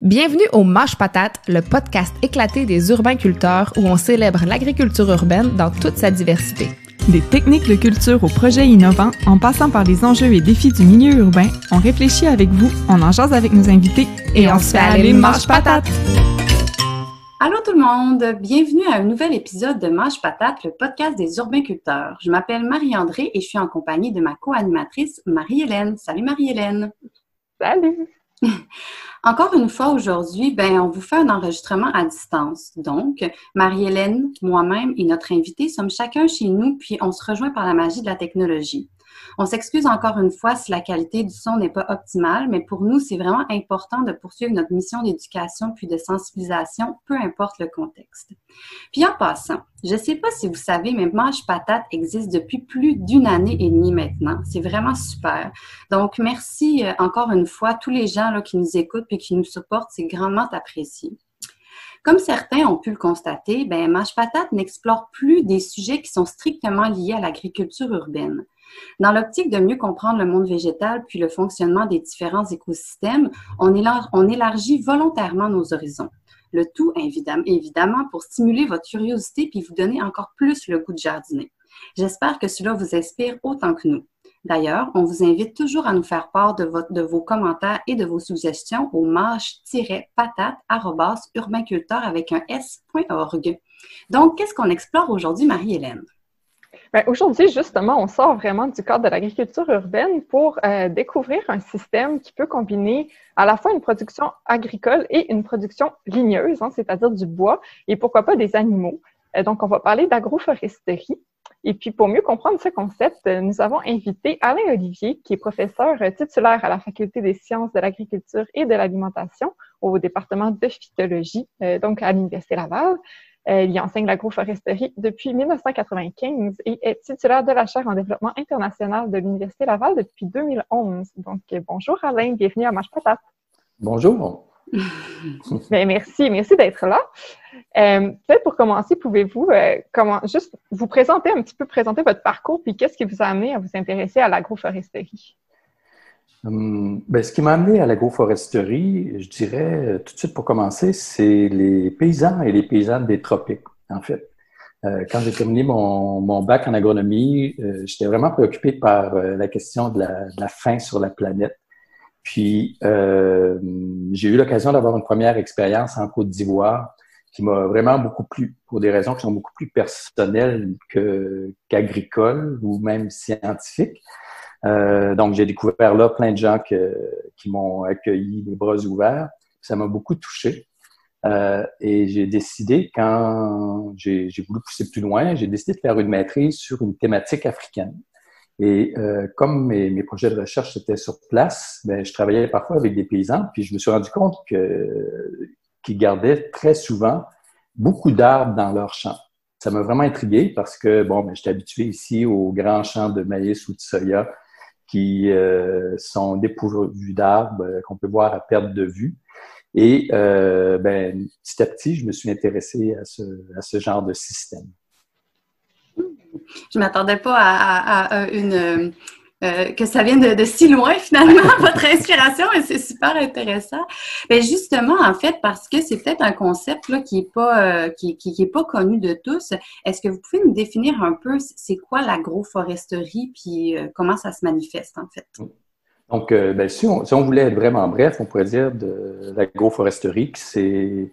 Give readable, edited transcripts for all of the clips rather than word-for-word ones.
Bienvenue au Mâche Patate, le podcast éclaté des urbainculteurs où on célèbre l'agriculture urbaine dans toute sa diversité. Des techniques de culture aux projets innovants, en passant par les enjeux et défis du milieu urbain, on réfléchit avec vous, on en jase avec nos invités et on se fait aller Mâche Patate! Allô tout le monde! Bienvenue à un nouvel épisode de Mâche Patate, le podcast des urbainculteurs. Je m'appelle Marie-André et je suis en compagnie de ma co-animatrice Marie-Hélène. Salut Marie-Hélène! Salut! Encore une fois aujourd'hui, on vous fait un enregistrement à distance. Donc, Marie-Hélène, moi-même et notre invité sommes chacun chez nous, puis on se rejoint par la magie de la technologie. On s'excuse encore une fois si la qualité du son n'est pas optimale, mais pour nous, c'est vraiment important de poursuivre notre mission d'éducation puis de sensibilisation, peu importe le contexte. Puis en passant, je ne sais pas si vous savez, mais Mâche Patate existe depuis plus d'une année et demie maintenant. C'est vraiment super. Donc, merci encore une fois à tous les gens là, qui nous écoutent puis qui nous supportent. C'est grandement apprécié. Comme certains ont pu le constater, Mâche Patate n'explore plus des sujets qui sont strictement liés à l'agriculture urbaine. Dans l'optique de mieux comprendre le monde végétal puis le fonctionnement des différents écosystèmes, on élargit volontairement nos horizons. Le tout, évidemment, pour stimuler votre curiosité puis vous donner encore plus le goût de jardiner. J'espère que cela vous inspire autant que nous. D'ailleurs, on vous invite toujours à nous faire part de vos commentaires et de vos suggestions au mâche-patate@urbainculteur avec un s.org. Donc, qu'est-ce qu'on explore aujourd'hui, Marie-Hélène? Aujourd'hui, justement, on sort vraiment du cadre de l'agriculture urbaine pour découvrir un système qui peut combiner à la fois une production agricole et une production ligneuse, c'est-à-dire du bois, et pourquoi pas des animaux. Donc, on va parler d'agroforesterie. Et puis, pour mieux comprendre ce concept, nous avons invité Alain Olivier, qui est professeur titulaire à la Faculté des sciences de l'agriculture et de l'alimentation au département de phytologie, donc à l'Université Laval. Il y enseigne l'agroforesterie depuis 1995 et est titulaire de la chaire en développement international de l'Université Laval depuis 2011. Donc, bonjour Alain, bienvenue à Mâche Patate. Bonjour. Merci d'être là. Peut-être pour commencer, pouvez-vous juste vous présenter un petit peu, présenter votre parcours, puis qu'est-ce qui vous a amené à vous intéresser à l'agroforesterie? Ce qui m'a amené à l'agroforesterie, je dirais tout de suite pour commencer, c'est les paysans et les paysannes des tropiques, en fait. Quand j'ai terminé mon bac en agronomie, j'étais vraiment préoccupé par la question de la faim sur la planète. Puis, j'ai eu l'occasion d'avoir une première expérience en Côte d'Ivoire qui m'a vraiment beaucoup plu pour des raisons qui sont beaucoup plus personnelles qu'agricoles ou même scientifiques. Donc, j'ai découvert là plein de gens qui m'ont accueilli les bras ouverts. Ça m'a beaucoup touché. Et j'ai décidé, quand j'ai voulu pousser plus loin, j'ai décidé de faire une maîtrise sur une thématique africaine. Et comme mes projets de recherche étaient sur place, je travaillais parfois avec des paysans, puis je me suis rendu compte qu'ils gardaient très souvent beaucoup d'arbres dans leurs champs. Ça m'a vraiment intrigué parce que, j'étais habitué ici aux grands champs de maïs ou de soya qui sont dépourvus d'arbres, qu'on peut voir à perte de vue. Et petit à petit, je me suis intéressé à ce genre de système. Je ne m'attendais pas à que ça vienne de si loin, finalement, votre inspiration, et c'est super intéressant. Mais justement, en fait, parce que c'est peut-être un concept là, qui est pas connu de tous, est-ce que vous pouvez nous définir un peu c'est quoi l'agroforesterie puis comment ça se manifeste, en fait? Donc, si on voulait être vraiment bref, on pourrait dire de l'agroforesterie que c'est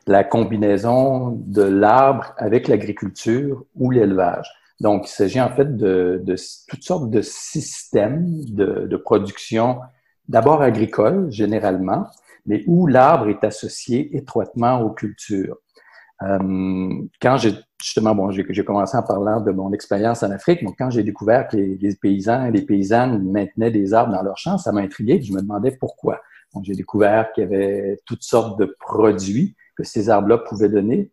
la combinaison de l'arbre avec l'agriculture ou l'élevage. Donc, il s'agit en fait de toutes sortes de systèmes de production, d'abord agricole généralement, mais où l'arbre est associé étroitement aux cultures. Quand j'ai commencé en parlant de mon expérience en Afrique, donc quand j'ai découvert que les paysans et les paysannes maintenaient des arbres dans leurs champs, ça m'a intrigué, je me demandais pourquoi. Donc, j'ai découvert qu'il y avait toutes sortes de produits que ces arbres-là pouvaient donner.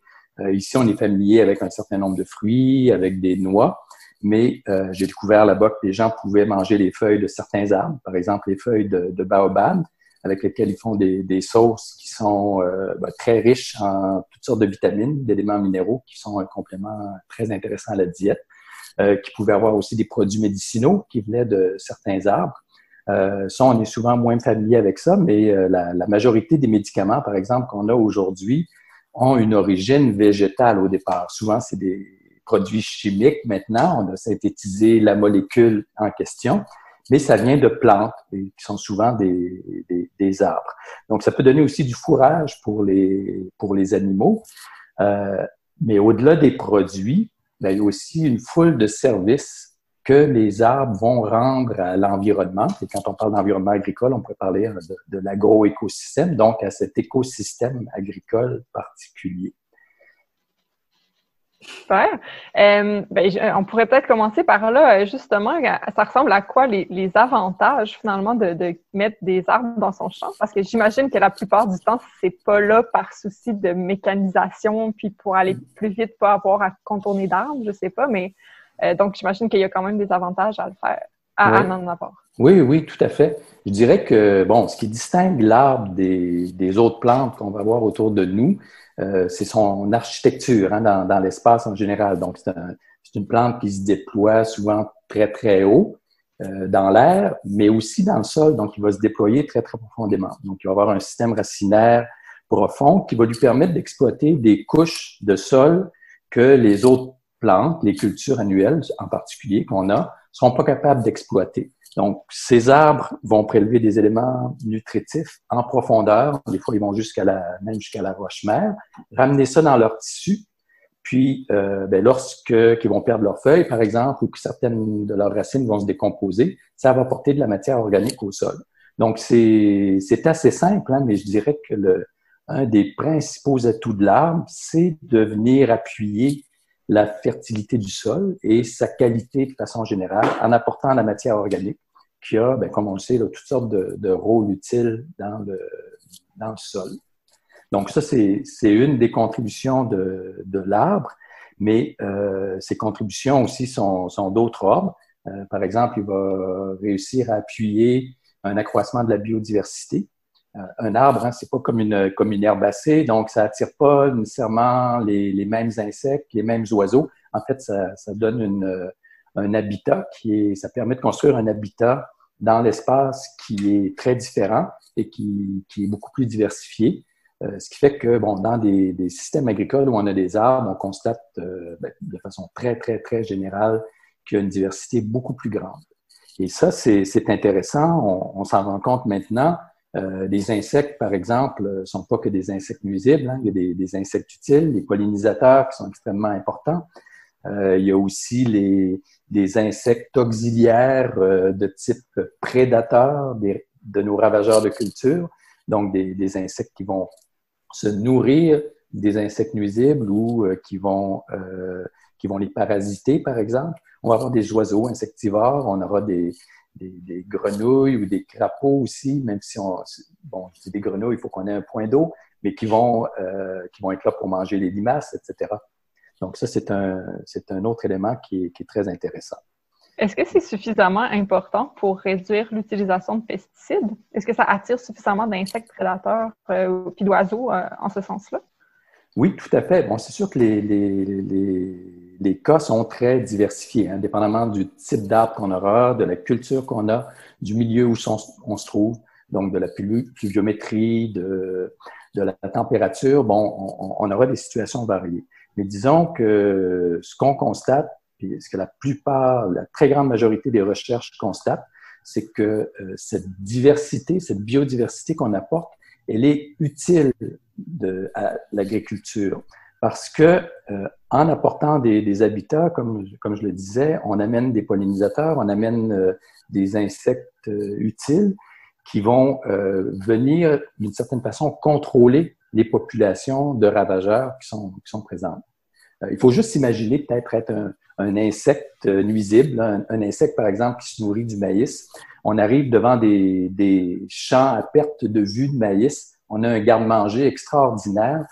Ici, on est familier avec un certain nombre de fruits, avec des noix, mais j'ai découvert là-bas que les gens pouvaient manger les feuilles de certains arbres, par exemple les feuilles de baobab, avec lesquelles ils font des sauces qui sont très riches en toutes sortes de vitamines, d'éléments minéraux qui sont un complément très intéressant à la diète, qui pouvaient avoir aussi des produits médicinaux qui venaient de certains arbres. Ça, on est souvent moins familier avec ça, mais la majorité des médicaments, par exemple, qu'on a aujourd'hui, ont une origine végétale au départ. Souvent, c'est des produits chimiques. Maintenant, on a synthétisé la molécule en question, mais ça vient de plantes qui sont souvent des arbres. Donc, ça peut donner aussi du fourrage pour les animaux. Mais au-delà des produits, ben, il y a aussi une foule de services que les arbres vont rendre à l'environnement. Et quand on parle d'environnement agricole, on pourrait parler de l'agroécosystème, donc à cet écosystème agricole particulier. Super. On pourrait peut-être commencer par là, justement, ça ressemble à quoi les avantages, finalement, de mettre des arbres dans son champ? Parce que j'imagine que la plupart du temps, c'est pas là par souci de mécanisation, puis pour aller plus vite, pas avoir à contourner d'arbres, je sais pas, mais donc j'imagine qu'il y a quand même des avantages à le faire, à en avoir. Oui, tout à fait. Je dirais que, bon, ce qui distingue l'arbre des autres plantes qu'on va voir autour de nous, c'est son architecture dans l'espace en général. Donc, c'est une plante qui se déploie souvent très, très haut dans l'air, mais aussi dans le sol. Donc, il va se déployer très, très profondément. Donc, il va avoir un système racinaire profond qui va lui permettre d'exploiter des couches de sol que les autres plantes, les cultures annuelles en particulier qu'on a, ne sont pas capables d'exploiter. Donc, ces arbres vont prélever des éléments nutritifs en profondeur. Des fois, ils vont même jusqu'à la roche-mère, ramener ça dans leur tissu. Puis, lorsqu'ils vont perdre leurs feuilles, par exemple, ou que certaines de leurs racines vont se décomposer, ça va apporter de la matière organique au sol. Donc, c'est assez simple, mais je dirais que un des principaux atouts de l'arbre, c'est de venir appuyer la fertilité du sol et sa qualité de façon générale en apportant la matière organique qui a, comme on le sait, là, toutes sortes de rôles utiles dans le sol. Donc ça, c'est une des contributions de l'arbre, mais ces contributions aussi sont d'autres ordres. Par exemple, il va réussir à appuyer un accroissement de la biodiversité. Un arbre, c'est pas comme une herbacée, donc ça attire pas nécessairement les mêmes insectes, les mêmes oiseaux. En fait, ça donne un habitat ça permet de construire un habitat dans l'espace qui est très différent et qui est beaucoup plus diversifié. Ce qui fait que, dans des systèmes agricoles où on a des arbres, on constate de façon très, très, très générale qu'il y a une diversité beaucoup plus grande. Et ça, c'est intéressant. On s'en rend compte maintenant. Les insectes, par exemple, ne sont pas que des insectes nuisibles. Il y a des insectes utiles, les pollinisateurs qui sont extrêmement importants. Il y a aussi des insectes auxiliaires de type prédateurs de nos ravageurs de culture. Donc, des insectes qui vont se nourrir des insectes nuisibles ou qui vont les parasiter, par exemple. On va avoir des oiseaux insectivores, on aura des grenouilles ou des crapauds aussi, même si c'est des grenouilles, il faut qu'on ait un point d'eau, mais qui vont être là pour manger les limaces, etc. Donc ça, c'est un autre élément qui est très intéressant. Est-ce que c'est suffisamment important pour réduire l'utilisation de pesticides? Est-ce que ça attire suffisamment d'insectes prédateurs puis d'oiseaux en ce sens-là? Oui, tout à fait. Bon, c'est sûr que les cas sont très diversifiés, dépendamment du type d'arbre qu'on aura, de la culture qu'on a, du milieu où on se trouve, donc de la pluviométrie, de la température. Bon, on aura des situations variées. Mais disons que ce qu'on constate, puis ce que la très grande majorité des recherches constatent, c'est que cette biodiversité qu'on apporte, elle est utile à l'agriculture. Parce que en apportant des habitats, comme je le disais, on amène des pollinisateurs, on amène des insectes utiles qui vont venir, d'une certaine façon, contrôler les populations de ravageurs qui sont présentes. Il faut juste s'imaginer peut-être être un insecte nuisible, un insecte, par exemple, qui se nourrit du maïs. On arrive devant des champs à perte de vue de maïs. On a un garde-manger extraordinaire.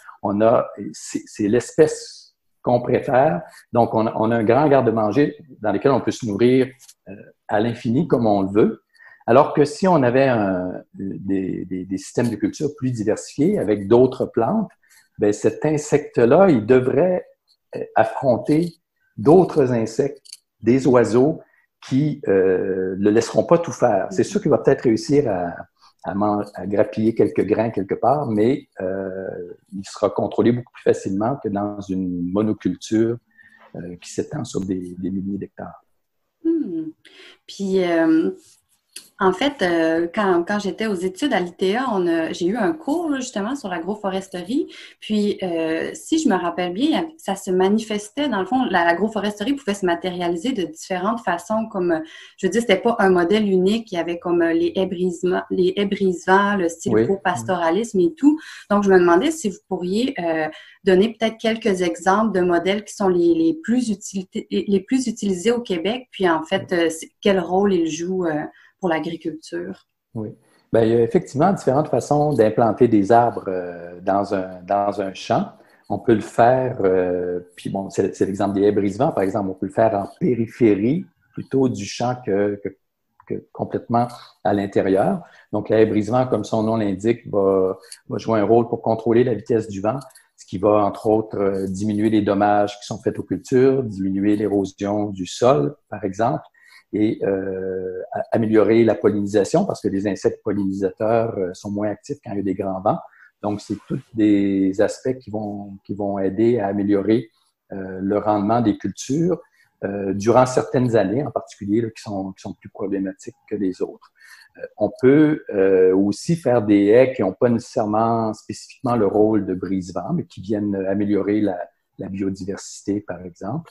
C'est l'espèce qu'on préfère. Donc, on a un grand garde-manger dans lequel on peut se nourrir à l'infini comme on le veut. Alors que si on avait des systèmes de culture plus diversifiés avec d'autres plantes, cet insecte-là, il devrait affronter d'autres insectes, des oiseaux qui le laisseront pas tout faire. C'est sûr qu'il va peut-être réussir à grappiller quelques grains quelque part, mais il sera contrôlé beaucoup plus facilement que dans une monoculture qui s'étend sur des milliers d'hectares. Puis, en fait, quand j'étais aux études à l'ITA, j'ai eu un cours là, justement sur l'agroforesterie. Puis, si je me rappelle bien, ça se manifestait, dans le fond, l'agroforesterie pouvait se matérialiser de différentes façons. Comme, je veux dire, c'était pas un modèle unique. Il y avait comme les haies brisevants, le sylvopastoralisme et tout. Donc, je me demandais si vous pourriez donner peut-être quelques exemples de modèles qui sont les plus utilisés au Québec. Puis, en fait, quel rôle ils jouent pour l'agriculture. Oui. Bien, il y a effectivement différentes façons d'implanter des arbres dans un champ. On peut le faire, puis bon, c'est l'exemple des haies brisevants, par exemple, on peut le faire en périphérie plutôt du champ que complètement à l'intérieur. Donc, la haie brisevant, comme son nom l'indique, va jouer un rôle pour contrôler la vitesse du vent, ce qui va, entre autres, diminuer les dommages qui sont faits aux cultures, diminuer l'érosion du sol, par exemple, et améliorer la pollinisation parce que les insectes pollinisateurs sont moins actifs quand il y a des grands vents. Donc, c'est tous des aspects qui vont aider à améliorer le rendement des cultures durant certaines années, en particulier, là, qui sont plus problématiques que les autres. On peut aussi faire des haies qui n'ont pas nécessairement spécifiquement le rôle de brise-vent, mais qui viennent améliorer la biodiversité, par exemple.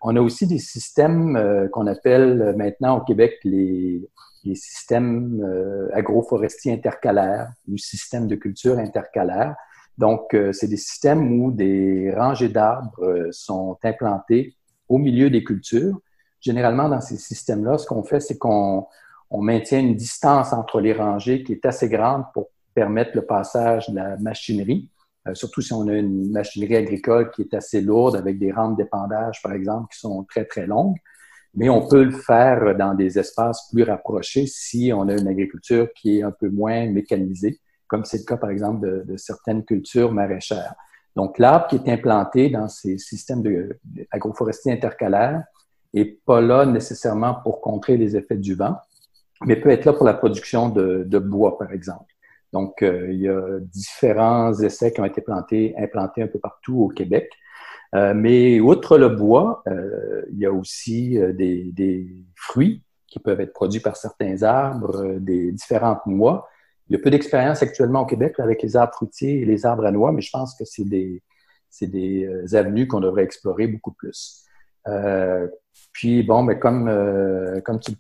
On a aussi des systèmes qu'on appelle maintenant au Québec les systèmes agroforestiers intercalaires ou systèmes de culture intercalaires. Donc, c'est des systèmes où des rangées d'arbres sont implantées au milieu des cultures. Généralement, dans ces systèmes-là, ce qu'on fait, c'est qu'on maintient une distance entre les rangées qui est assez grande pour permettre le passage de la machinerie. Surtout si on a une machinerie agricole qui est assez lourde avec des rampes d'épandage, par exemple, qui sont très, très longues. Mais on peut le faire dans des espaces plus rapprochés si on a une agriculture qui est un peu moins mécanisée, comme c'est le cas, par exemple, de certaines cultures maraîchères. Donc, l'arbre qui est implanté dans ces systèmes agroforestiers intercalaires n'est pas là nécessairement pour contrer les effets du vent, mais peut être là pour la production de bois, par exemple. Donc, il y a différents essais qui ont été implantés un peu partout au Québec. Mais outre le bois, il y a aussi des fruits qui peuvent être produits par certains arbres, des différentes noix. Il y a peu d'expérience actuellement au Québec là, avec les arbres fruitiers et les arbres à noix, mais je pense que c'est des avenues qu'on devrait explorer beaucoup plus. Puis, bon, mais comme tu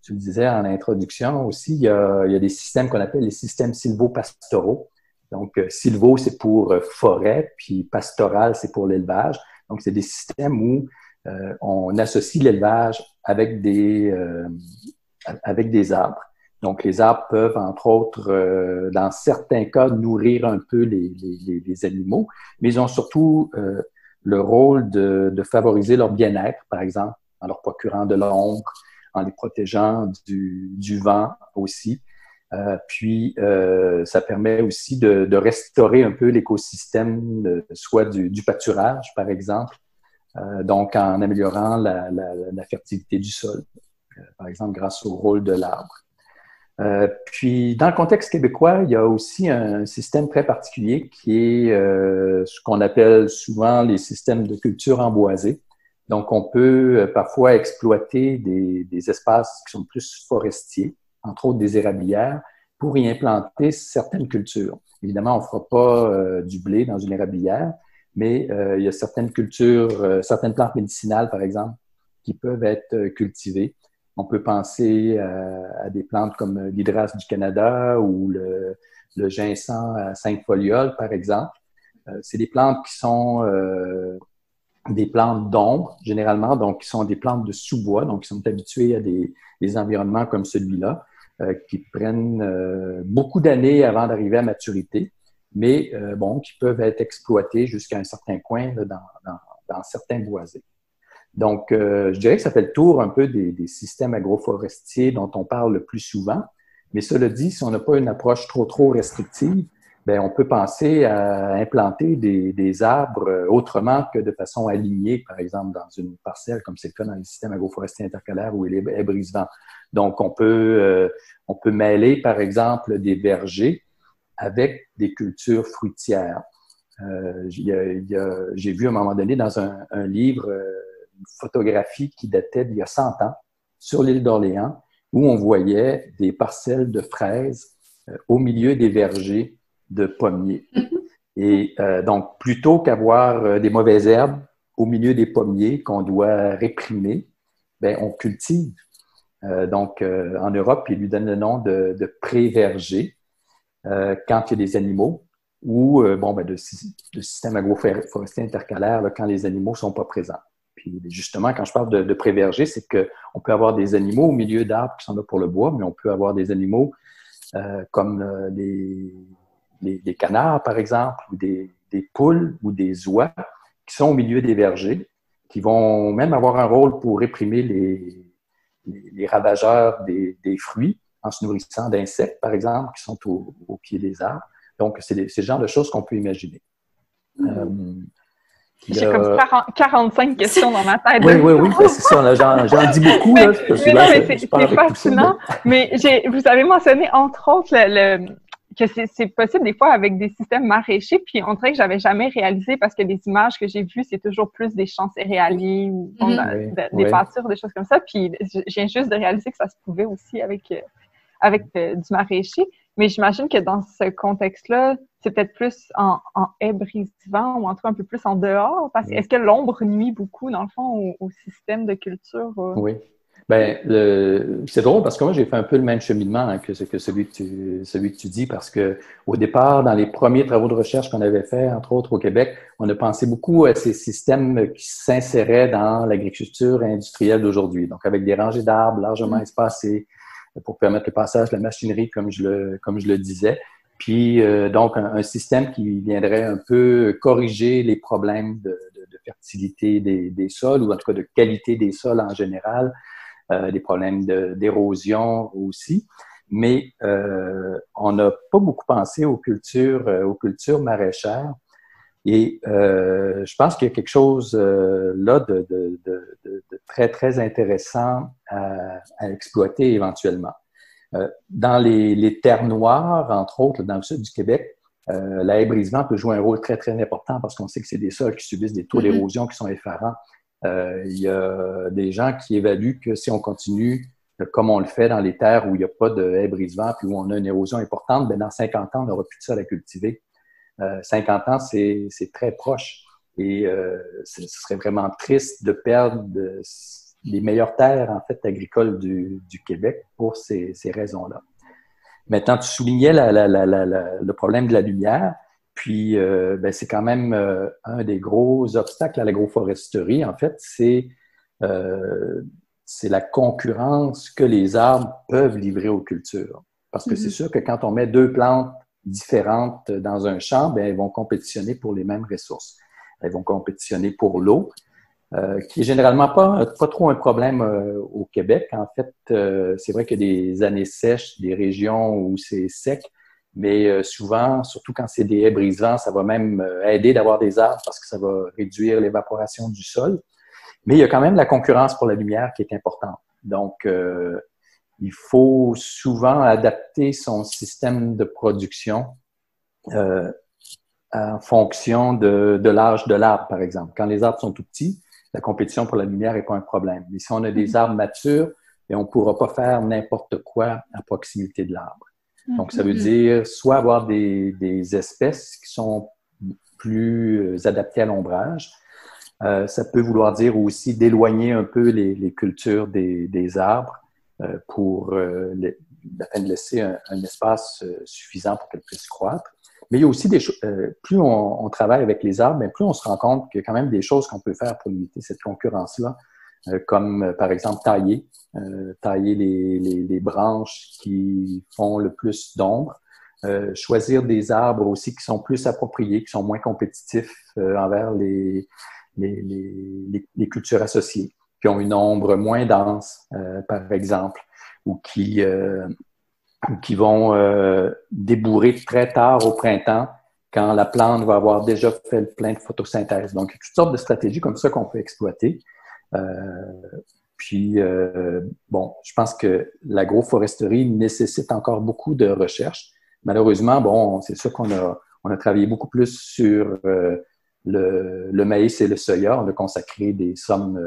le disais en introduction aussi, il y a des systèmes qu'on appelle les systèmes sylvopastoraux. Donc, sylvo, c'est pour forêt, puis pastoral, c'est pour l'élevage. Donc, c'est des systèmes où on associe l'élevage avec des arbres. Donc, les arbres peuvent, entre autres, dans certains cas, nourrir un peu les animaux, mais ils ont surtout le rôle de favoriser leur bien-être, par exemple, en leur procurant de l'ombre, en les protégeant du vent aussi. Puis, ça permet aussi de restaurer un peu l'écosystème, soit du pâturage, par exemple, donc en améliorant la fertilité du sol, par exemple, grâce au rôle de l'arbre. Puis, dans le contexte québécois, il y a aussi un système très particulier qui est ce qu'on appelle souvent les systèmes de culture emboisée. Donc, on peut parfois exploiter des espaces qui sont plus forestiers, entre autres des érablières, pour y implanter certaines cultures. Évidemment, on ne fera pas du blé dans une érablière, mais il y a certaines cultures, certaines plantes médicinales, par exemple, qui peuvent être cultivées. On peut penser à des plantes comme l'hydrasse du Canada ou le ginseng à 5 folioles, par exemple. C'est des plantes qui sont des plantes d'ombre, généralement, donc qui sont des plantes de sous-bois, donc qui sont habituées à des environnements comme celui-là, qui prennent beaucoup d'années avant d'arriver à maturité, mais qui peuvent être exploitées jusqu'à un certain coin là, dans certains boisés. Donc, je dirais que ça fait le tour un peu des systèmes agroforestiers dont on parle le plus souvent, mais cela dit, si on n'a pas une approche trop restrictive, ben, on peut penser à implanter des arbres autrement que de façon alignée, par exemple, dans une parcelle, comme c'est le cas dans les systèmes agroforestiers intercalaires où il est brise-vent. Donc, on peut mêler, par exemple, des vergers avec des cultures fruitières. J'ai vu à un moment donné dans un livre une photographie qui datait d'il y a 100 ans sur l'île d'Orléans où on voyait des parcelles de fraises au milieu des vergers de pommiers. Et donc, plutôt qu'avoir des mauvaises herbes au milieu des pommiers qu'on doit réprimer, ben, on cultive. En Europe, ils lui donnent le nom de pré-verger quand il y a des animaux ou de système agroforestier intercalaire là, quand les animaux ne sont pas présents. Puis justement, quand je parle de pré-verger, c'est qu'on peut avoir des animaux au milieu d'arbres qui sont là pour le bois, mais on peut avoir des animaux comme des canards, par exemple, ou des poules ou des oies qui sont au milieu des vergers, qui vont même avoir un rôle pour réprimer les ravageurs des fruits en se nourrissant d'insectes, par exemple, qui sont au pied des arbres. Donc, c'est le genre de choses qu'on peut imaginer. J'ai comme 45 questions dans ma tête. Oui, ben, c'est ça. J'en dis beaucoup. Là, c'est fascinant. Mais vous avez mentionné, entre autres, que c'est possible des fois avec des systèmes maraîchers, puis on dirait que j'avais jamais réalisé parce que les images que j'ai vues, c'est toujours plus des champs céréaliers ou des pâtures, des choses comme ça. Puis je viens juste de réaliser que ça se pouvait aussi avec du maraîcher. Mais j'imagine que dans ce contexte-là, c'est peut-être plus en haie brise-vent ou en tout cas un peu plus en dehors. Parce que est-ce que l'ombre nuit beaucoup, dans le fond, au système de culture? Oui. Ben, c'est drôle parce que moi, j'ai fait un peu le même cheminement hein, que celui que tu dis parce que au départ, dans les premiers travaux de recherche qu'on avait fait, entre autres au Québec, on a pensé beaucoup à ces systèmes qui s'inséraient dans l'agriculture industrielle d'aujourd'hui. Donc, avec des rangées d'arbres largement espacées pour permettre le passage de la machinerie, comme je le disais. Puis, donc, un système qui viendrait un peu corriger les problèmes de fertilité des sols ou en tout cas de qualité des sols en général, des problèmes d'érosion aussi. Mais on n'a pas beaucoup pensé aux cultures maraîchères. Et je pense qu'il y a quelque chose là de très, très intéressant à exploiter éventuellement. Dans les terres noires, entre autres, dans le sud du Québec, la haie brise-vent peut jouer un rôle très, très important parce qu'on sait que c'est des sols qui subissent des taux d'érosion qui sont effarants. Il y a des gens qui évaluent que si on continue comme on le fait dans les terres où il n'y a pas de haie brise-vent puis où on a une érosion importante, bien, dans 50 ans, on n'aura plus de sol à cultiver. 50 ans, c'est très proche. Et ce serait vraiment triste de perdre les meilleures terres en fait agricoles du Québec pour ces raisons-là. Maintenant, tu soulignais le problème de la lumière, puis ben, c'est quand même un des gros obstacles à l'agroforesterie. En fait, c'est la concurrence que les arbres peuvent livrer aux cultures. Parce que c'est sûr que quand on met deux plantes différentes dans un champ, bien, elles vont compétitionner pour les mêmes ressources. Elles vont compétitionner pour l'eau, qui est généralement pas trop un problème au Québec. En fait, c'est vrai qu'il y a des années sèches, des régions où c'est sec, mais souvent, surtout quand c'est des haies brise-vent, ça va même aider d'avoir des arbres parce que ça va réduire l'évaporation du sol. Mais il y a quand même la concurrence pour la lumière qui est importante. Donc, il faut souvent adapter son système de production en fonction de l'âge de l'arbre, par exemple. Quand les arbres sont tout petits, la compétition pour la lumière n'est pas un problème. Mais si on a des arbres matures, on ne pourra pas faire n'importe quoi à proximité de l'arbre. Donc, ça veut dire soit avoir des espèces qui sont plus adaptées à l'ombrage. Ça peut vouloir dire aussi d'éloigner un peu les cultures des arbres pour afin de laisser un espace suffisant pour qu'elles puissent croître. Mais il y a aussi des choses, plus on travaille avec les arbres, plus on se rend compte qu'il y a quand même des choses qu'on peut faire pour limiter cette concurrence-là, comme par exemple tailler les branches qui font le plus d'ombre, choisir des arbres aussi qui sont plus appropriés, qui sont moins compétitifs envers les cultures associées, qui ont une ombre moins dense, par exemple, ou qui qui vont débourrer très tard au printemps quand la plante va avoir déjà fait plein de photosynthèse. Donc, il y a toutes sortes de stratégies comme ça qu'on peut exploiter. Bon, je pense que l'agroforesterie nécessite encore beaucoup de recherche. Malheureusement, bon, c'est sûr qu'on a travaillé beaucoup plus sur le maïs et le soya. On a consacré des sommes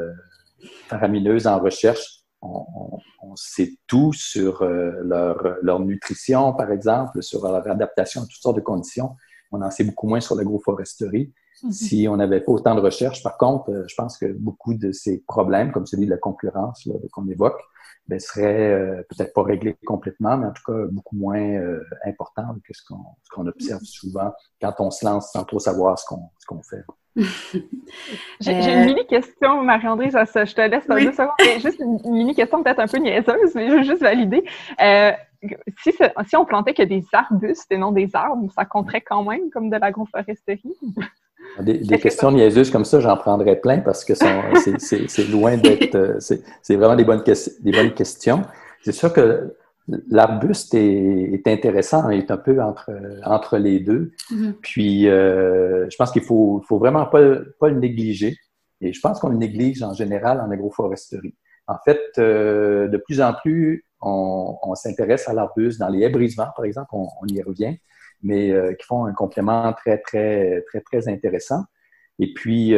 faramineuses en recherche. On sait tout sur leur nutrition, par exemple, sur leur adaptation à toutes sortes de conditions. On en sait beaucoup moins sur l'agroforesterie. Mm-hmm. Si on n'avait pas autant de recherche, par contre, je pense que beaucoup de ces problèmes, comme celui de la concurrence là, qu'on évoque, ben, seraient peut-être pas réglés complètement, mais en tout cas beaucoup moins importants que ce qu'on observe souvent quand on se lance sans trop savoir ce qu'on fait. J'ai une mini-question, Marie-André, je te laisse 2 secondes, mais juste une mini-question peut-être un peu niaiseuse, mais je veux juste valider. Si on plantait que des arbustes et non des arbres, ça compterait quand même comme de l'agroforesterie? Des questions niaiseuses comme ça, j'en prendrais plein parce que c'est loin d'être... c'est vraiment des bonnes questions. C'est sûr que l'arbuste est intéressant, il est un peu entre les deux. Mm-hmm. Puis, je pense qu'il faut vraiment pas le négliger. Et je pense qu'on le néglige en général en agroforesterie. En fait, de plus en plus, on s'intéresse à l'arbuste dans les haies brise-vent, par exemple, on y revient, mais qui font un complément très, très, très, très intéressant. Et puis,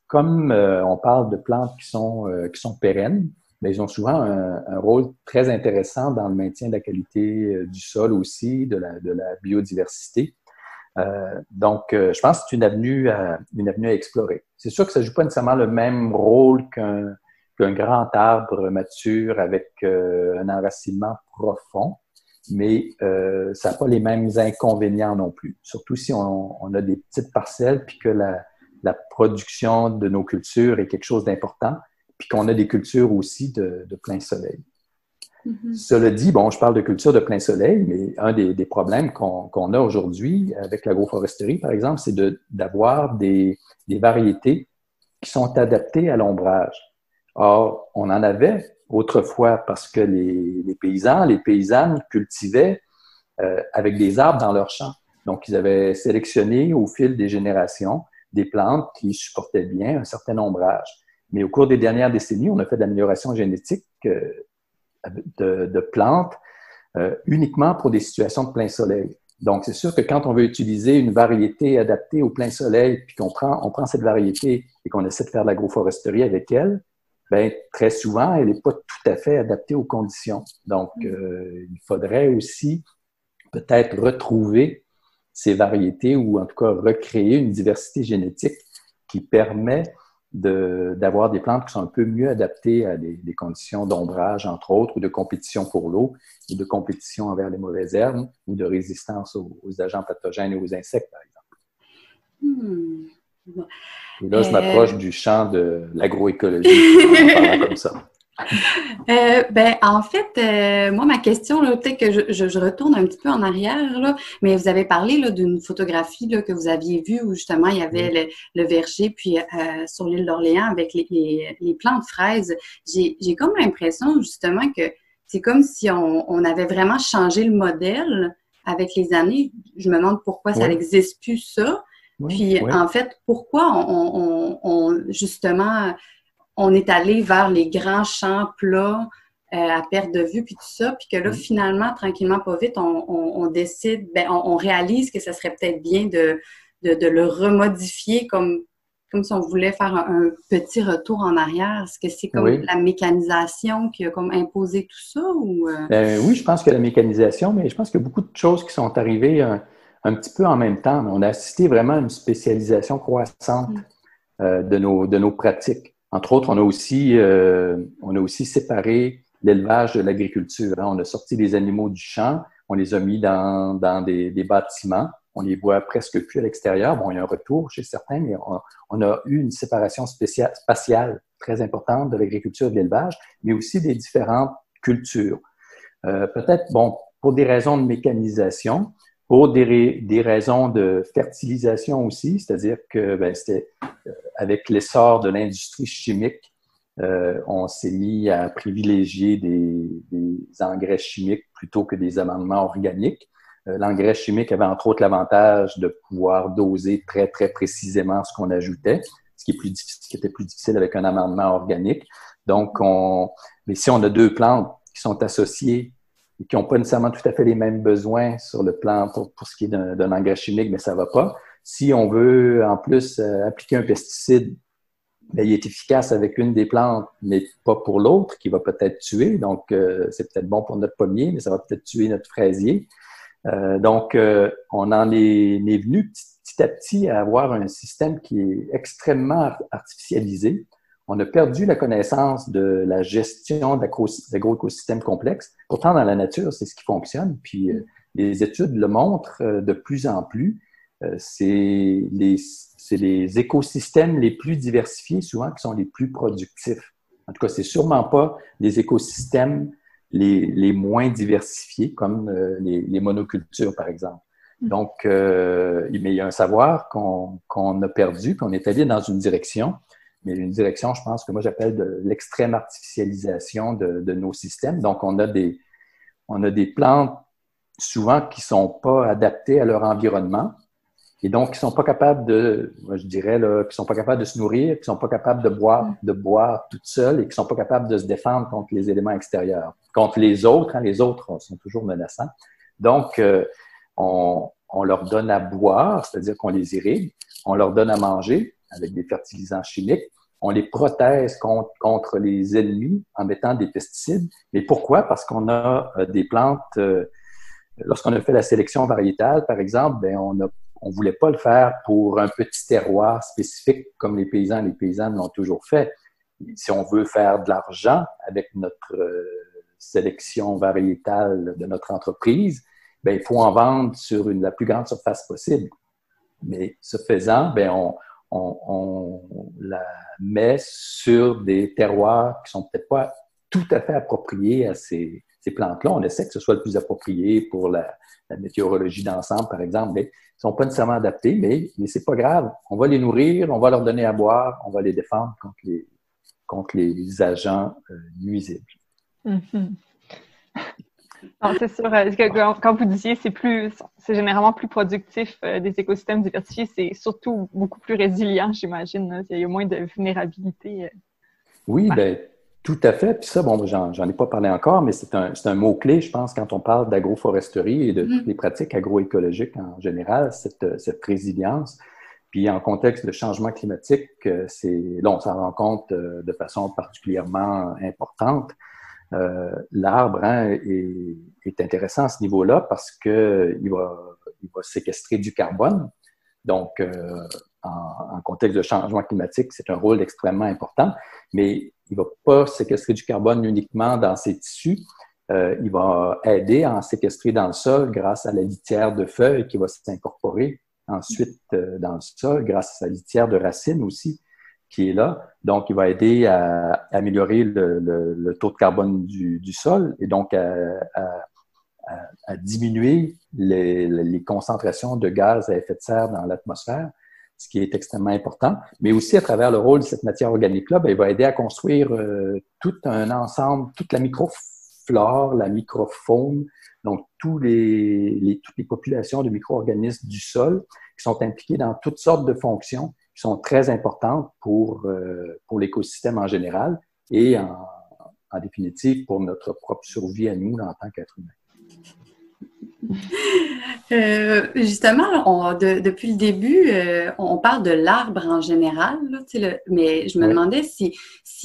comme on parle de plantes qui sont pérennes, mais ils ont souvent un rôle très intéressant dans le maintien de la qualité du sol aussi, de la biodiversité. Donc, je pense que c'est une avenue à explorer. C'est sûr que ça ne joue pas nécessairement le même rôle qu'un grand arbre mature avec un enracinement profond, mais ça n'a pas les mêmes inconvénients non plus. Surtout si on a des petites parcelles puis que la production de nos cultures est quelque chose d'important, puis qu'on a des cultures aussi de plein soleil. Mm-hmm. Cela dit, bon, je parle de culture de plein soleil, mais un des problèmes qu'on a aujourd'hui avec l'agroforesterie, par exemple, c'est d'avoir des variétés qui sont adaptées à l'ombrage. Or, on en avait autrefois parce que les paysans, les paysannes cultivaient avec des arbres dans leurs champs. Donc, ils avaient sélectionné au fil des générations des plantes qui supportaient bien un certain ombrage. Mais au cours des dernières décennies, on a fait de l'amélioration génétique de plantes uniquement pour des situations de plein soleil. Donc, c'est sûr que quand on veut utiliser une variété adaptée au plein soleil, puis on prend cette variété et qu'on essaie de faire de l'agroforesterie avec elle, bien, très souvent, elle n'est pas tout à fait adaptée aux conditions. Donc, il faudrait aussi peut-être retrouver ces variétés ou en tout cas recréer une diversité génétique qui permet d'avoir des plantes qui sont un peu mieux adaptées à des conditions d'ombrage, entre autres, ou de compétition pour l'eau, ou de compétition envers les mauvaises herbes, ou de résistance aux agents pathogènes et aux insectes, par exemple. Et là, je m'approche du champ de l'agroécologie en parlant comme ça. En fait, moi, ma question, peut-être que je retourne un petit peu en arrière, là, mais vous avez parlé d'une photographie là, que vous aviez vue où justement il y avait le verger, puis sur l'île d'Orléans avec les plants de fraises. J'ai comme l'impression justement que c'est comme si on avait vraiment changé le modèle avec les années. Je me demande pourquoi ça n'existe plus ça. Puis en fait, pourquoi justement on est allé vers les grands champs plats à perte de vue, puis tout ça, puis que là, finalement, tranquillement, pas vite, on décide, on réalise que ça serait peut-être bien de le remodifier comme si on voulait faire un petit retour en arrière. Est-ce que c'est comme la mécanisation qui a comme imposé tout ça? Ou oui, je pense que la mécanisation, mais je pense qu'il y a beaucoup de choses qui sont arrivées un petit peu en même temps. On a assisté vraiment à une spécialisation croissante de nos pratiques. Entre autres, on a aussi séparé l'élevage de l'agriculture. On a sorti les animaux du champ, on les a mis dans des bâtiments, on les voit presque plus à l'extérieur. Bon, il y a un retour chez certains, mais on a eu une séparation spatiale très importante de l'agriculture et de l'élevage, mais aussi des différentes cultures. Peut-être, bon, pour des raisons de mécanisation, pour des raisons de fertilisation aussi, c'est-à-dire que c'était avec l'essor de l'industrie chimique, on s'est mis à privilégier des engrais chimiques plutôt que des amendements organiques. L'engrais chimique avait entre autres l'avantage de pouvoir doser très, très précisément ce qu'on ajoutait, ce qui était plus difficile avec un amendement organique. Donc, mais si on a deux plantes qui sont associées et qui n'ont pas nécessairement tout à fait les mêmes besoins sur le plan pour ce qui est d'un engrais chimique, mais ça ne va pas. Si on veut en plus appliquer un pesticide, bien, il est efficace avec une des plantes, mais pas pour l'autre, qui va peut-être tuer. Donc, c'est peut-être bon pour notre pommier, mais ça va peut-être tuer notre fraisier. Donc, on en est venu petit à petit à avoir un système qui est extrêmement artificialisé. On a perdu la connaissance de la gestion d'agroécosystèmes complexes. Pourtant, dans la nature, c'est ce qui fonctionne. Puis, les études le montrent de plus en plus. C'est les écosystèmes les plus diversifiés, souvent, qui sont les plus productifs. En tout cas, c'est sûrement pas les écosystèmes les moins diversifiés, comme les monocultures, par exemple. Donc, mais il y a un savoir qu'on a perdu, puis on est allé dans une direction, mais une direction, je pense, que moi j'appelle de l'extrême artificialisation de nos systèmes. Donc, on a des plantes souvent qui sont pas adaptées à leur environnement et donc qui sont pas capables moi je dirais, là, qui sont pas capables de se nourrir, qui sont pas capables de boire toutes seules et qui sont pas capables de se défendre contre les éléments extérieurs. Contre les autres, les autres sont toujours menaçants. Donc, on leur donne à boire, c'est-à-dire qu'on les irrigue, on leur donne à manger avec des fertilisants chimiques, on les protège contre les ennemis en mettant des pesticides. Mais pourquoi? Parce qu'on a des plantes, lorsqu'on a fait la sélection variétale, par exemple, ben on voulait pas le faire pour un petit terroir spécifique comme les paysans et les paysannes l'ont toujours fait. Si on veut faire de l'argent avec notre sélection variétale de notre entreprise, ben il faut en vendre sur la plus grande surface possible. Mais ce faisant, ben on la met sur des terroirs qui sont peut-être pas tout à fait appropriés à ces plantes-là. On essaie que ce soit le plus approprié pour la météorologie d'ensemble, par exemple, mais ils sont pas nécessairement adaptés, mais c'est pas grave. On va les nourrir, on va leur donner à boire, on va les défendre contre les agents nuisibles. Mm-hmm. Non, c'est sûr. Quand vous disiez c'est généralement plus productif des écosystèmes diversifiés, c'est surtout beaucoup plus résilient, j'imagine. Il y a moins de vulnérabilité. Oui, bien, tout à fait. Puis ça, bon, j'en ai pas parlé encore, mais c'est un mot-clé, je pense, quand on parle d'agroforesterie et de toutes les pratiques agroécologiques en général, cette résilience. Puis en contexte de changement climatique, là, on s'en rend compte de façon particulièrement importante. L'arbre est intéressant à ce niveau-là parce qu'il va séquestrer du carbone. Donc, en contexte de changement climatique, c'est un rôle extrêmement important, mais il ne va pas séquestrer du carbone uniquement dans ses tissus. Il va aider à en séquestrer dans le sol grâce à la litière de feuilles qui va s'incorporer ensuite dans le sol, grâce à sa litière de racines aussi qui est là. Donc, il va aider à améliorer le taux de carbone du sol et donc à diminuer les concentrations de gaz à effet de serre dans l'atmosphère, ce qui est extrêmement important. Mais aussi, à travers le rôle de cette matière organique-là, il va aider à construire tout un ensemble, toute la microflore, la microfaune, donc toutes les populations de micro-organismes du sol qui sont impliqués dans toutes sortes de fonctions qui sont très importantes pour l'écosystème en général et en définitive pour notre propre survie à nous en tant qu'êtres humains. Justement, depuis le début, on parle de l'arbre en général, là, mais je me demandais si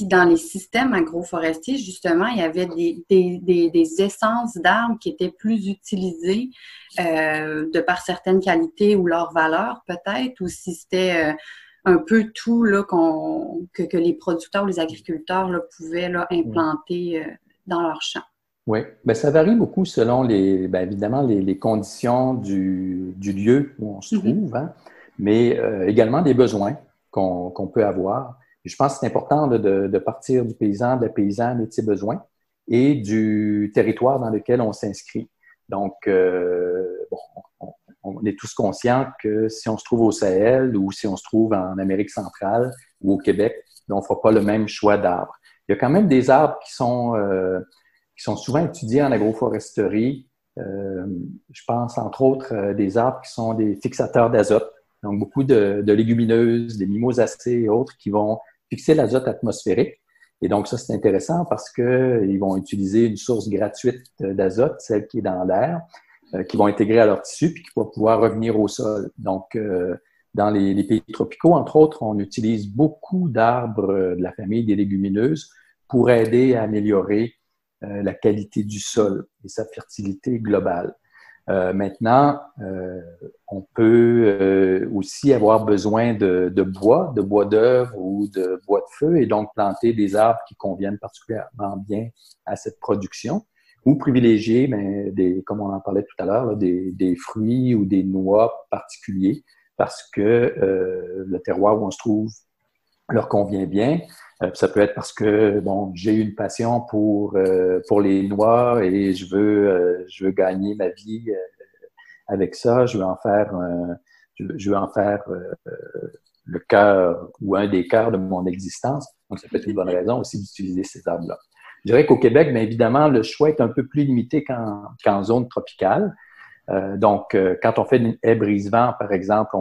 dans les systèmes agroforestiers, justement, il y avait des essences d'arbres qui étaient plus utilisées de par certaines qualités ou leurs valeurs, peut-être, ou si c'était un peu tout là, que les producteurs ou les agriculteurs là, pouvaient là, implanter dans leurs champs. Oui, bien, ça varie beaucoup selon évidemment les conditions du lieu où on se trouve, hein, mais également des besoins qu'on peut avoir. Et je pense que c'est important de partir du paysan, de la paysanne et de ses besoins et du territoire dans lequel on s'inscrit. Donc, on est tous conscients que si on se trouve au Sahel ou si on se trouve en Amérique centrale ou au Québec, on ne fera pas le même choix d'arbres. Il y a quand même des arbres qui sont qui sont souvent étudiés en agroforesterie. Je pense entre autres des arbres qui sont des fixateurs d'azote. Donc, beaucoup de légumineuses, des mimosacées et autres qui vont fixer l'azote atmosphérique. Et donc, ça, c'est intéressant parce qu'ils vont utiliser une source gratuite d'azote, celle qui est dans l'air, qui vont intégrer à leur tissu puis qui va pouvoir revenir au sol. Donc, dans les pays tropicaux, entre autres, on utilise beaucoup d'arbres de la famille des légumineuses pour aider à améliorer la qualité du sol et sa fertilité globale. Maintenant, on peut aussi avoir besoin de bois d'œuvre ou de bois de feu et donc planter des arbres qui conviennent particulièrement bien à cette production ou privilégier, comme on en parlait tout à l'heure, des fruits ou des noix particuliers parce que le terroir où on se trouve leur convient bien. Ça peut être parce que j'ai eu une passion pour les noix et je veux gagner ma vie avec ça. Je veux en faire le cœur ou un des cœurs de mon existence. Donc, ça peut être une bonne raison aussi d'utiliser ces arbres-là. Je dirais qu'au Québec, bien évidemment, le choix est un peu plus limité qu'en zone tropicale. Donc, quand on fait une haie brise-vent, par exemple,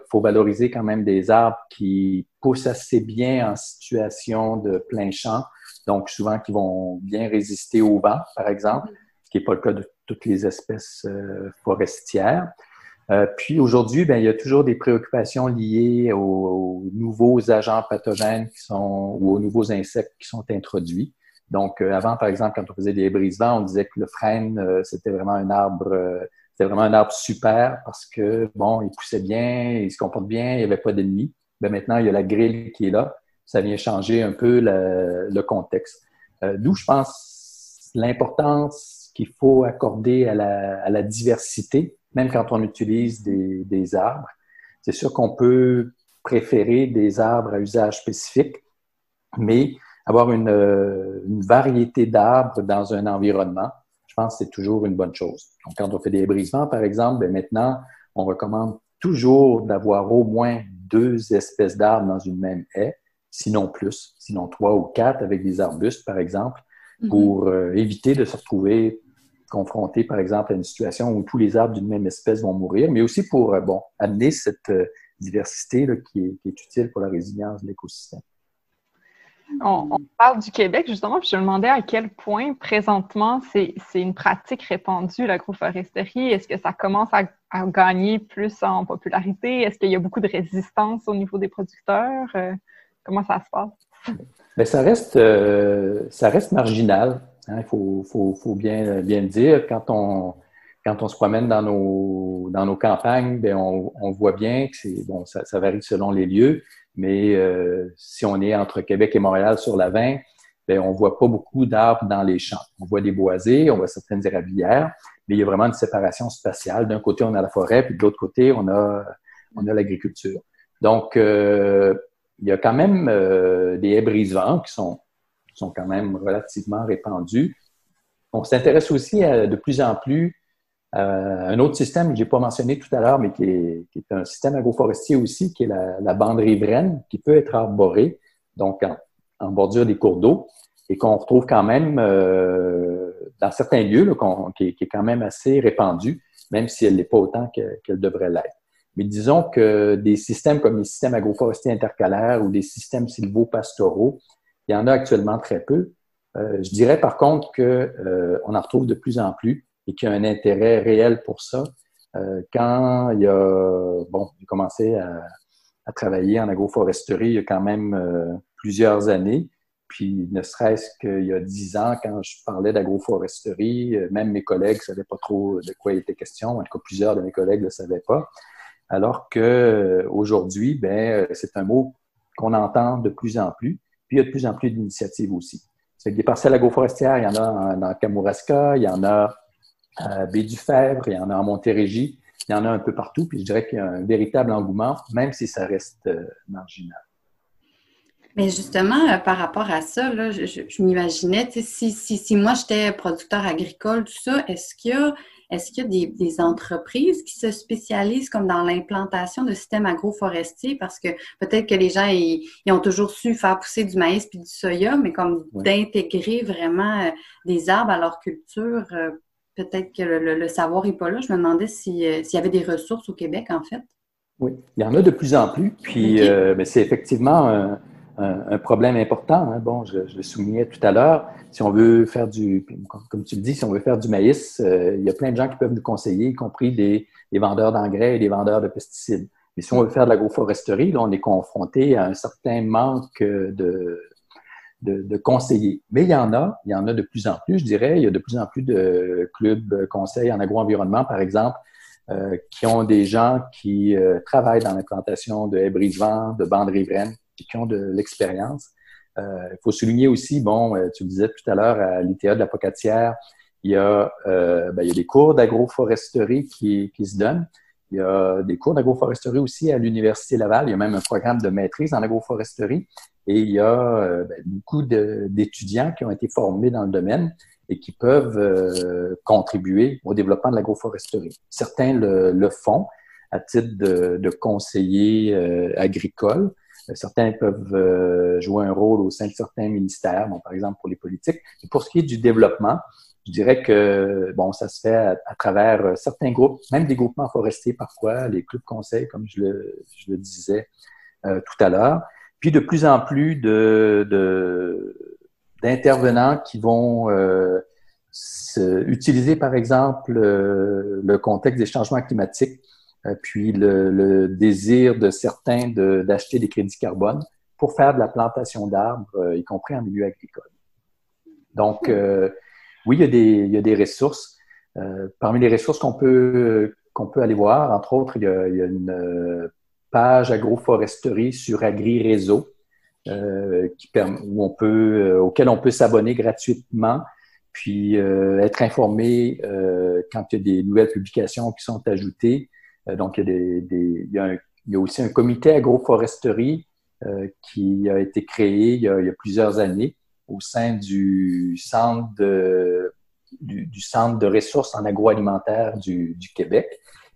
faut valoriser quand même des arbres qui poussent assez bien en situation de plein champ, donc souvent qui vont bien résister au vent, par exemple, ce qui n'est pas le cas de toutes les espèces forestières. Puis aujourd'hui, il y a toujours des préoccupations liées aux nouveaux agents pathogènes ou aux nouveaux insectes qui sont introduits. Donc, avant, par exemple, quand on faisait des brise-vents, on disait que le frêne, c'était vraiment un arbre super parce que, il poussait bien, il se comporte bien, il n'y avait pas d'ennemis. Mais maintenant, il y a la grille qui est là. Ça vient changer un peu le contexte. D'où, je pense, l'importance qu'il faut accorder à la diversité, même quand on utilise des arbres. C'est sûr qu'on peut préférer des arbres à usage spécifique, mais avoir une variété d'arbres dans un environnement, je pense que c'est toujours une bonne chose. Donc, quand on fait des brisements, par exemple, maintenant, on recommande toujours d'avoir au moins 2 espèces d'arbres dans une même haie, sinon plus, sinon 3 ou 4 avec des arbustes, par exemple, pour éviter de se retrouver confronté, par exemple, à une situation où tous les arbres d'une même espèce vont mourir, mais aussi pour amener cette diversité là, qui est utile pour la résilience de l'écosystème. On parle du Québec, justement, puis je me demandais à quel point, présentement, c'est une pratique répandue, l'agroforesterie. Est-ce que ça commence à gagner plus en popularité? Est-ce qu'il y a beaucoup de résistance au niveau des producteurs? Comment ça se passe? Bien, ça reste marginal. Hein, il faut bien le dire. Quand on se promène dans nos campagnes, bien, on voit bien que ça varie selon les lieux. Mais si on est entre Québec et Montréal sur la 20, bien, on voit pas beaucoup d'arbres dans les champs. On voit des boisés, on voit certaines érablières, mais il y a vraiment une séparation spatiale. D'un côté, on a la forêt, puis de l'autre côté, on a l'agriculture. Donc, il y a quand même des haies brise-vent qui sont quand même relativement répandues. On s'intéresse aussi de plus en plus un autre système que je n'ai pas mentionné tout à l'heure, mais qui est un système agroforestier aussi, qui est la bande riveraine, qui peut être arborée, donc en bordure des cours d'eau, et qu'on retrouve quand même dans certains lieux, là, qui est quand même assez répandue, même si elle n'est pas autant qu'elle devrait l'être. Mais disons que des systèmes comme les systèmes agroforestiers intercalaires ou des systèmes sylvopastoraux, il y en a actuellement très peu. Je dirais par contre qu'on en retrouve de plus en plus et qu'il y a un intérêt réel pour ça. Quand j'ai commencé à travailler en agroforesterie il y a quand même plusieurs années, puis ne serait-ce qu'il y a 10 ans, quand je parlais d'agroforesterie, même mes collègues ne savaient pas trop de quoi il était question. En tout cas, plusieurs de mes collègues ne le savaient pas. Alors qu'aujourd'hui, c'est un mot qu'on entend de plus en plus. Puis il y a de plus en plus d'initiatives aussi. C'est que des parcelles agroforestières, il y en a dans Kamouraska, il y en a à Baie-du-Fèvre, il y en a en Montérégie, il y en a un peu partout. Puis je dirais qu'il y a un véritable engouement, même si ça reste marginal. Mais justement, par rapport à ça, là, je m'imaginais, tu sais, si moi j'étais producteur agricole, tout ça, est-ce qu'il y a des entreprises qui se spécialisent comme dans l'implantation de systèmes agroforestiers? Parce que peut-être que les gens, ils ont toujours su faire pousser du maïs puis du soya, mais comme d'intégrer vraiment des arbres à leur culture, peut-être que le savoir n'est pas là. Je me demandais s'il y avait des ressources au Québec, en fait. Oui, il y en a de plus en plus. Puis, ben, c'est effectivement un problème important. Hein. Bon, je le soulignais tout à l'heure. Si on veut faire comme tu le dis, si on veut faire du maïs, il y a plein de gens qui peuvent nous conseiller, y compris des vendeurs d'engrais et des vendeurs de pesticides. Mais si on veut faire de l'agroforesterie, là, on est confronté à un certain manque de conseillers. Mais il y en a de plus en plus, je dirais. Il y a de plus en plus de clubs conseils en agro-environnement, par exemple, qui ont des gens qui travaillent dans l'implantation de haies brise-vent, de bandes riveraines, qui ont de l'expérience. Il faut souligner aussi, bon, tu le disais tout à l'heure, à l'ITA de la Pocatière, il y a des cours d'agroforesterie qui se donnent. Il y a des cours d'agroforesterie aussi à l'Université Laval. Il y a même un programme de maîtrise en agroforesterie. Et il y a beaucoup d'étudiants qui ont été formés dans le domaine et qui peuvent contribuer au développement de l'agroforesterie. Certains le font à titre de conseillers agricoles. Certains peuvent jouer un rôle au sein de certains ministères, bon, par exemple pour les politiques. Et pour ce qui est du développement, je dirais que bon, ça se fait à travers certains groupes, même des groupements forestiers parfois, les clubs conseils, comme je le disais tout à l'heure. Puis de plus en plus d'intervenants qui vont utiliser, par exemple, le contexte des changements climatiques, puis le désir de certains d'acheter des crédits carbone pour faire de la plantation d'arbres, y compris en milieu agricole. Donc, oui, il y a des ressources. Parmi les ressources qu'on peut aller voir, entre autres, il y a une page agroforesterie sur Agri-Réseau auquel on peut s'abonner gratuitement, puis être informé quand il y a des nouvelles publications qui sont ajoutées. Donc, il y a aussi un comité agroforesterie qui a été créé il y a plusieurs années au sein du centre de ressources en agroalimentaire du Québec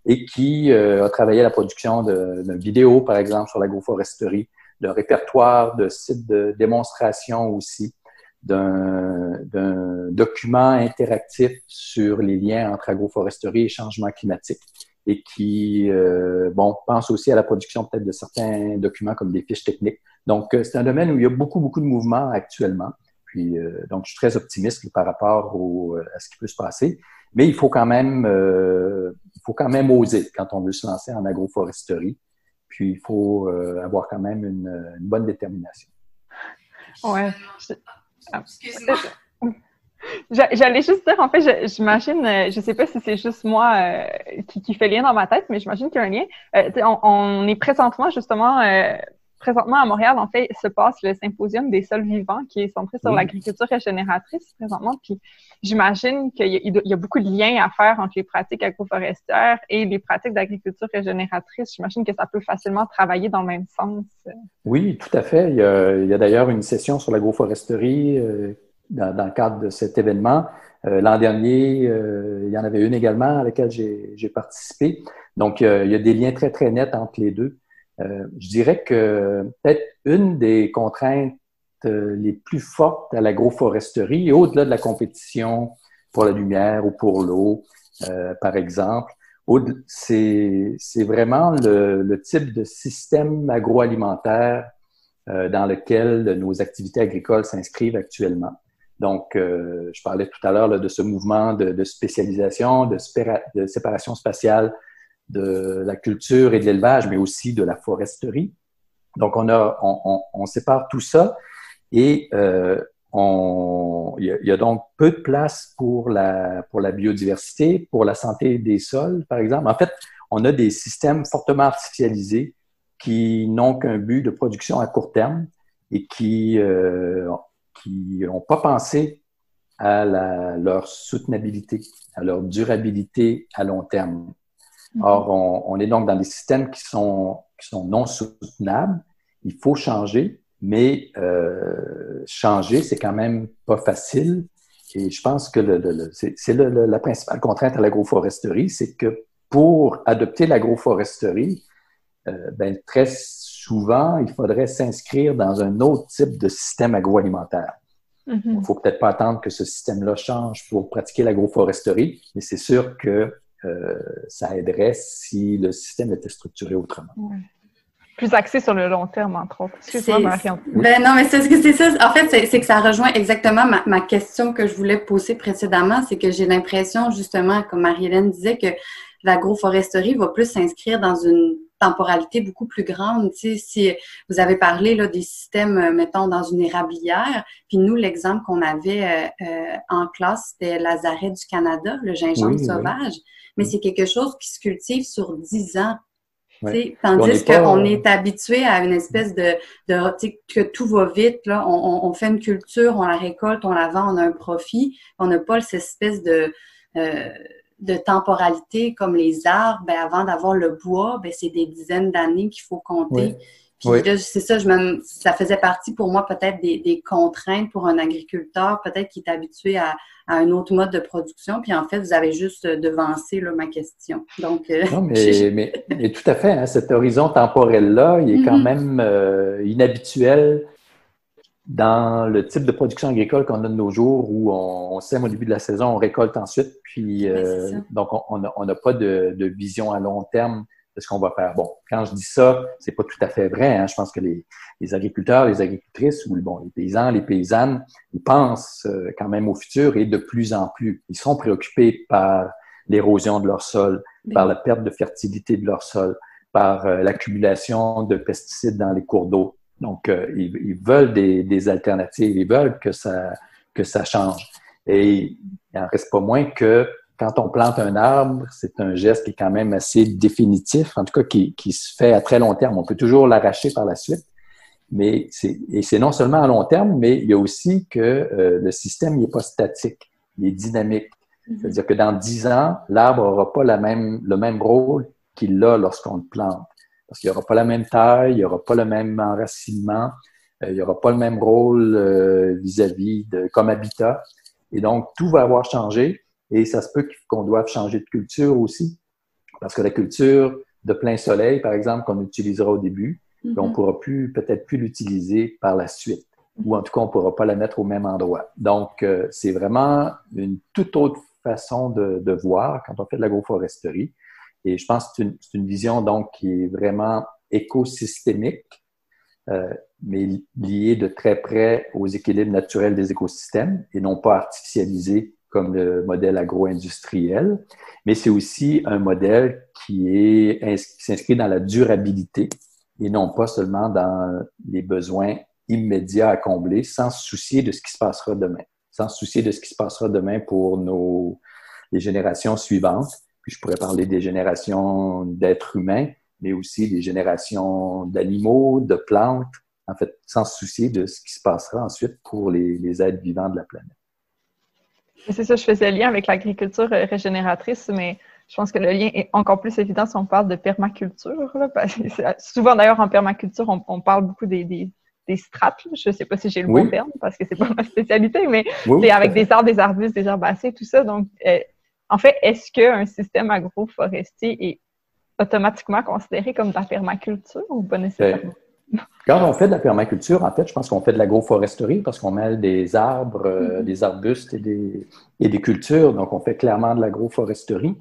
et qui a travaillé à la production d'une vidéo, par exemple, sur l'agroforesterie, d'un répertoire de sites de démonstration aussi, d'un document interactif sur les liens entre agroforesterie et changement climatique et qui pense aussi à la production peut-être de certains documents comme des fiches techniques. Donc, c'est un domaine où il y a beaucoup, beaucoup de mouvements actuellement. Puis, donc, je suis très optimiste par rapport à ce qui peut se passer. Mais il faut quand même oser quand on veut se lancer en agroforesterie. Puis, il faut avoir quand même une bonne détermination. Ouais. Excuse-moi. J'allais juste dire, en fait, j'imagine, je sais pas si c'est juste moi qui fait lien dans ma tête, mais j'imagine qu'il y a un lien. On est présentement, justement, à Montréal, en fait, se passe le symposium des sols vivants qui est centré sur l'agriculture régénératrice présentement. Puis j'imagine qu'il y a beaucoup de liens à faire entre les pratiques agroforestières et les pratiques d'agriculture régénératrice. J'imagine que ça peut facilement travailler dans le même sens. Oui, tout à fait. Il y a d'ailleurs une session sur l'agroforesterie dans le cadre de cet événement. L'an dernier, il y en avait une également à laquelle j'ai participé. Donc, il y a des liens très, très nets entre les deux. Je dirais que peut-être une des contraintes les plus fortes à l'agroforesterie, et au-delà de la compétition pour la lumière ou pour l'eau, par exemple, c'est vraiment le type de système agroalimentaire dans lequel nos activités agricoles s'inscrivent actuellement. Donc, je parlais tout à l'heure de ce mouvement de spécialisation, de séparation spatiale de la culture et de l'élevage, mais aussi de la foresterie. Donc, on sépare tout ça et il y a donc peu de place pour la biodiversité, pour la santé des sols, par exemple. En fait, on a des systèmes fortement artificialisés qui n'ont qu'un but de production à court terme et qui n'ont pas pensé à leur soutenabilité, à leur durabilité à long terme. Or, on est donc dans des systèmes qui sont non soutenables. Il faut changer. mais changer, c'est quand même pas facile. Et je pense que c'est la principale contrainte à l'agroforesterie, c'est que pour adopter l'agroforesterie, ben, très souvent, il faudrait s'inscrire dans un autre type de système agroalimentaire. Il ne faut peut-être pas attendre que ce système-là change pour pratiquer l'agroforesterie, mais c'est sûr que ça aiderait si le système était structuré autrement. Ouais. Plus axé sur le long terme, entre autres. Excuse-moi, Marianne. Ben non, mais c'est ça. En fait, c'est que ça rejoint exactement ma question que je voulais poser précédemment. C'est que j'ai l'impression, justement, comme Marie-Hélène disait, que l'agroforesterie va plus s'inscrire dans une temporalité beaucoup plus grande. Tu sais, si vous avez parlé là, des systèmes, mettons, dans une érablière, puis nous, l'exemple qu'on avait en classe, c'était Lazaret du Canada, le gingembre sauvage. Mais c'est quelque chose qui se cultive sur 10 ans. Ouais. Tandis qu'on est habitué à une espèce de que tout va vite, là, on fait une culture, on la récolte, on la vend, on a un profit. On n'a pas cette espèce de temporalité comme les arbres. Ben, avant d'avoir le bois, ben, c'est des dizaines d'années qu'il faut compter. Puis là, c'est ça, ça faisait partie pour moi peut-être des contraintes pour un agriculteur, peut-être qui est habitué à un autre mode de production. Puis en fait, vous avez juste devancé là, ma question. Donc, non, mais tout à fait, hein, cet horizon temporel-là, il est quand même inhabituel dans le type de production agricole qu'on a de nos jours où on sème au début de la saison, on récolte ensuite, puis donc on n'a pas de vision à long terme de ce qu'on va faire. Bon, quand je dis ça, c'est pas tout à fait vrai. Hein. Je pense que les agriculteurs, les agricultrices ou les paysans, les paysannes, ils pensent quand même au futur et de plus en plus. Ils sont préoccupés par l'érosion de leur sol, par la perte de fertilité de leur sol, par l'accumulation de pesticides dans les cours d'eau. Donc, ils veulent des alternatives, ils veulent que ça change. Et il n'en reste pas moins que quand on plante un arbre, c'est un geste qui est quand même assez définitif, en tout cas qui se fait à très long terme. On peut toujours l'arracher par la suite, mais c'est non seulement à long terme, mais il y a aussi que le système n'est pas statique, il est dynamique. C'est-à-dire que dans 10 ans, l'arbre n'aura pas le même rôle qu'il a lorsqu'on le plante. Parce qu'il n'y aura pas la même taille, il n'y aura pas le même enracinement, il n'y aura pas le même rôle vis-à-vis comme habitat. Et donc, tout va avoir changé. Et ça se peut qu'on doive changer de culture aussi, parce que la culture de plein soleil, par exemple, qu'on utilisera au début, on ne pourra peut-être plus l'utiliser par la suite, ou en tout cas, on ne pourra pas la mettre au même endroit. Donc, c'est vraiment une toute autre façon de voir quand on fait de l'agroforesterie. Et je pense que c'est une vision donc qui est vraiment écosystémique, mais liée de très près aux équilibres naturels des écosystèmes et non pas artificialisée comme le modèle agro-industriel, mais c'est aussi un modèle qui s'inscrit dans la durabilité et non pas seulement dans les besoins immédiats à combler, sans se soucier de ce qui se passera demain, sans se soucier de ce qui se passera demain pour les générations suivantes. Puis je pourrais parler des générations d'êtres humains, mais aussi des générations d'animaux, de plantes, en fait, sans se soucier de ce qui se passera ensuite pour les êtres vivants de la planète. C'est ça, je faisais le lien avec l'agriculture régénératrice, mais je pense que le lien est encore plus évident si on parle de permaculture. Là, parce que souvent, d'ailleurs, en permaculture, on parle beaucoup des strates. Je ne sais pas si j'ai le bon terme, parce que c'est pas ma spécialité, mais c'est avec des arbres, des arbustes, des herbacées, tout ça. Donc, en fait, est-ce qu'un système agroforestier est automatiquement considéré comme de la permaculture ou pas nécessairement? Quand on fait de la permaculture, en fait, je pense qu'on fait de l'agroforesterie parce qu'on mêle des arbres, des arbustes et des cultures. Donc, on fait clairement de l'agroforesterie.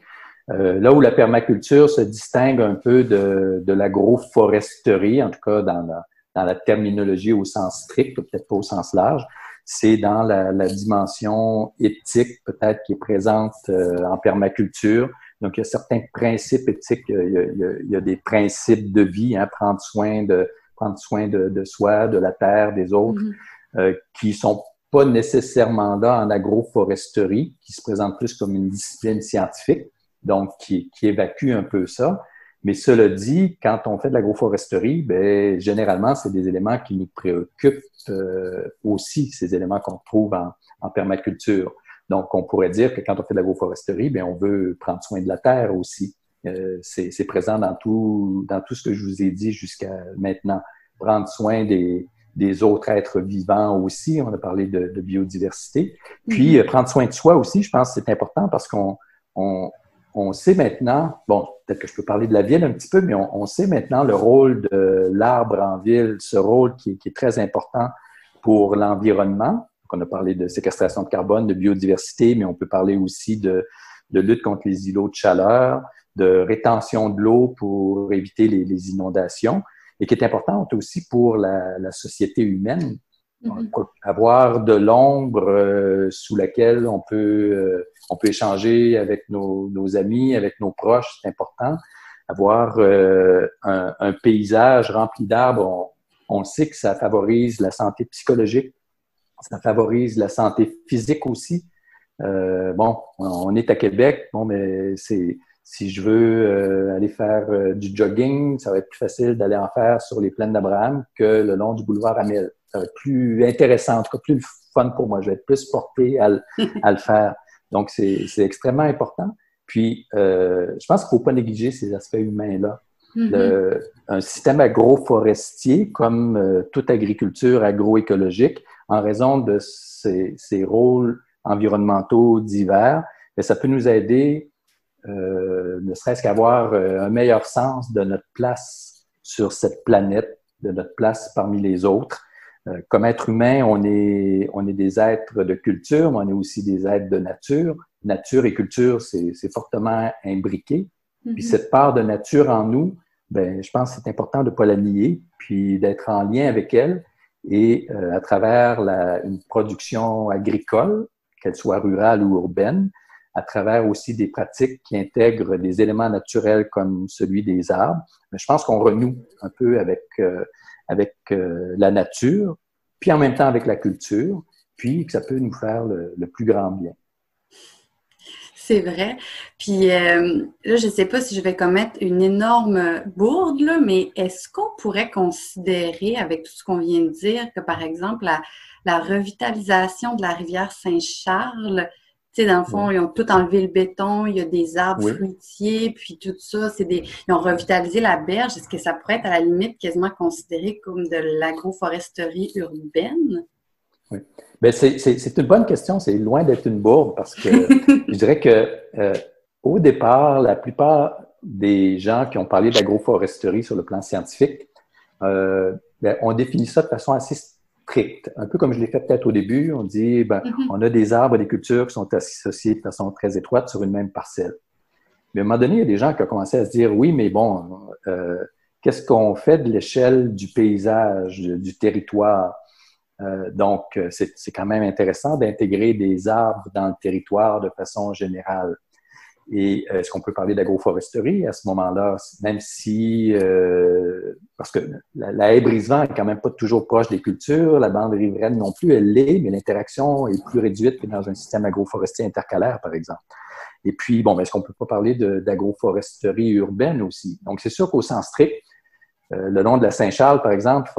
Là où la permaculture se distingue un peu de l'agroforesterie, en tout cas dans la terminologie au sens strict, peut-être pas au sens large, c'est dans la dimension éthique peut-être qui est présente en permaculture. Donc, il y a certains principes éthiques, il y a des principes de vie, hein, prendre soin de soi, de la terre, des autres, qui sont pas nécessairement là en agroforesterie, qui se présentent plus comme une discipline scientifique, donc qui évacue un peu ça. Mais cela dit, quand on fait de l'agroforesterie, ben généralement, c'est des éléments qui nous préoccupent aussi, ces éléments qu'on trouve en permaculture. Donc, on pourrait dire que quand on fait de l'agroforesterie, ben on veut prendre soin de la terre aussi. C'est présent dans tout ce que je vous ai dit jusqu'à maintenant. Prendre soin des des autres êtres vivants aussi. On a parlé de biodiversité. Puis, prendre soin de soi aussi, je pense que c'est important parce qu'on sait maintenant, bon, peut-être que je peux parler de la ville un petit peu, mais on sait maintenant le rôle de l'arbre en ville, ce rôle qui est très important pour l'environnement. On a parlé de séquestration de carbone, de biodiversité, mais on peut parler aussi de lutte contre les îlots de chaleur, de rétention de l'eau pour éviter les inondations, et qui est importante aussi pour la société humaine. Avoir de l'ombre sous laquelle on peut échanger avec nos amis, avec nos proches, c'est important. Avoir un paysage rempli d'arbres, on sait que ça favorise la santé psychologique, ça favorise la santé physique aussi. Bon, on est à Québec, bon, mais si je veux aller faire du jogging, ça va être plus facile d'aller en faire sur les plaines d'Abraham que le long du boulevard Amel. Ça va être plus intéressant, en tout cas plus fun pour moi. Je vais être plus porté à le faire. Donc, c'est extrêmement important. Puis, je pense qu'il ne faut pas négliger ces aspects humains-là. Un système agroforestier, comme toute agriculture agroécologique, en raison de ses rôles environnementaux divers, ça peut nous aider, ne serait-ce qu'avoir un meilleur sens de notre place sur cette planète, de notre place parmi les autres. Comme être humain, on est des êtres de culture, mais on est aussi des êtres de nature. Nature et culture, c'est fortement imbriqué. Puis cette part de nature en nous, ben, je pense que c'est important de ne pas la nier, puis d'être en lien avec elle et à travers une production agricole, qu'elle soit rurale ou urbaine, à travers aussi des pratiques qui intègrent des éléments naturels comme celui des arbres. Mais je pense qu'on renoue un peu avec la nature, puis en même temps avec la culture, puis que ça peut nous faire le plus grand bien. C'est vrai. Puis là, je ne sais pas si je vais commettre une énorme bourde, là, mais est-ce qu'on pourrait considérer, avec tout ce qu'on vient de dire, que par exemple, la revitalisation de la rivière Saint-Charles, tu sais, dans le fond, ils ont tout enlevé le béton, il y a des arbres fruitiers, puis tout ça, ils ont revitalisé la berge. Est-ce que ça pourrait être à la limite quasiment considéré comme de l'agroforesterie urbaine? Oui. Bien, c'est une bonne question. C'est loin d'être une bourde parce que je dirais que au départ, la plupart des gens qui ont parlé d'agroforesterie sur le plan scientifique ont défini ça de façon assez stricte. Un peu comme je l'ai fait peut-être au début. On dit, on a des arbres et des cultures qui sont associés de façon très étroite sur une même parcelle. Mais à un moment donné, il y a des gens qui ont commencé à se dire, oui, mais bon, qu'est-ce qu'on fait de l'échelle du paysage, du territoire? Donc, c'est quand même intéressant d'intégrer des arbres dans le territoire de façon générale. Et est-ce qu'on peut parler d'agroforesterie à ce moment-là, même si, parce que la haie brise-vent est quand même pas toujours proche des cultures, la bande riveraine non plus, elle l'est, mais l'interaction est plus réduite que dans un système agroforestier intercalaire, par exemple. Et puis, bon, est-ce qu'on peut pas parler d'agroforesterie urbaine aussi? Donc, c'est sûr qu'au sens strict, le long de la Saint-Charles, par exemple, il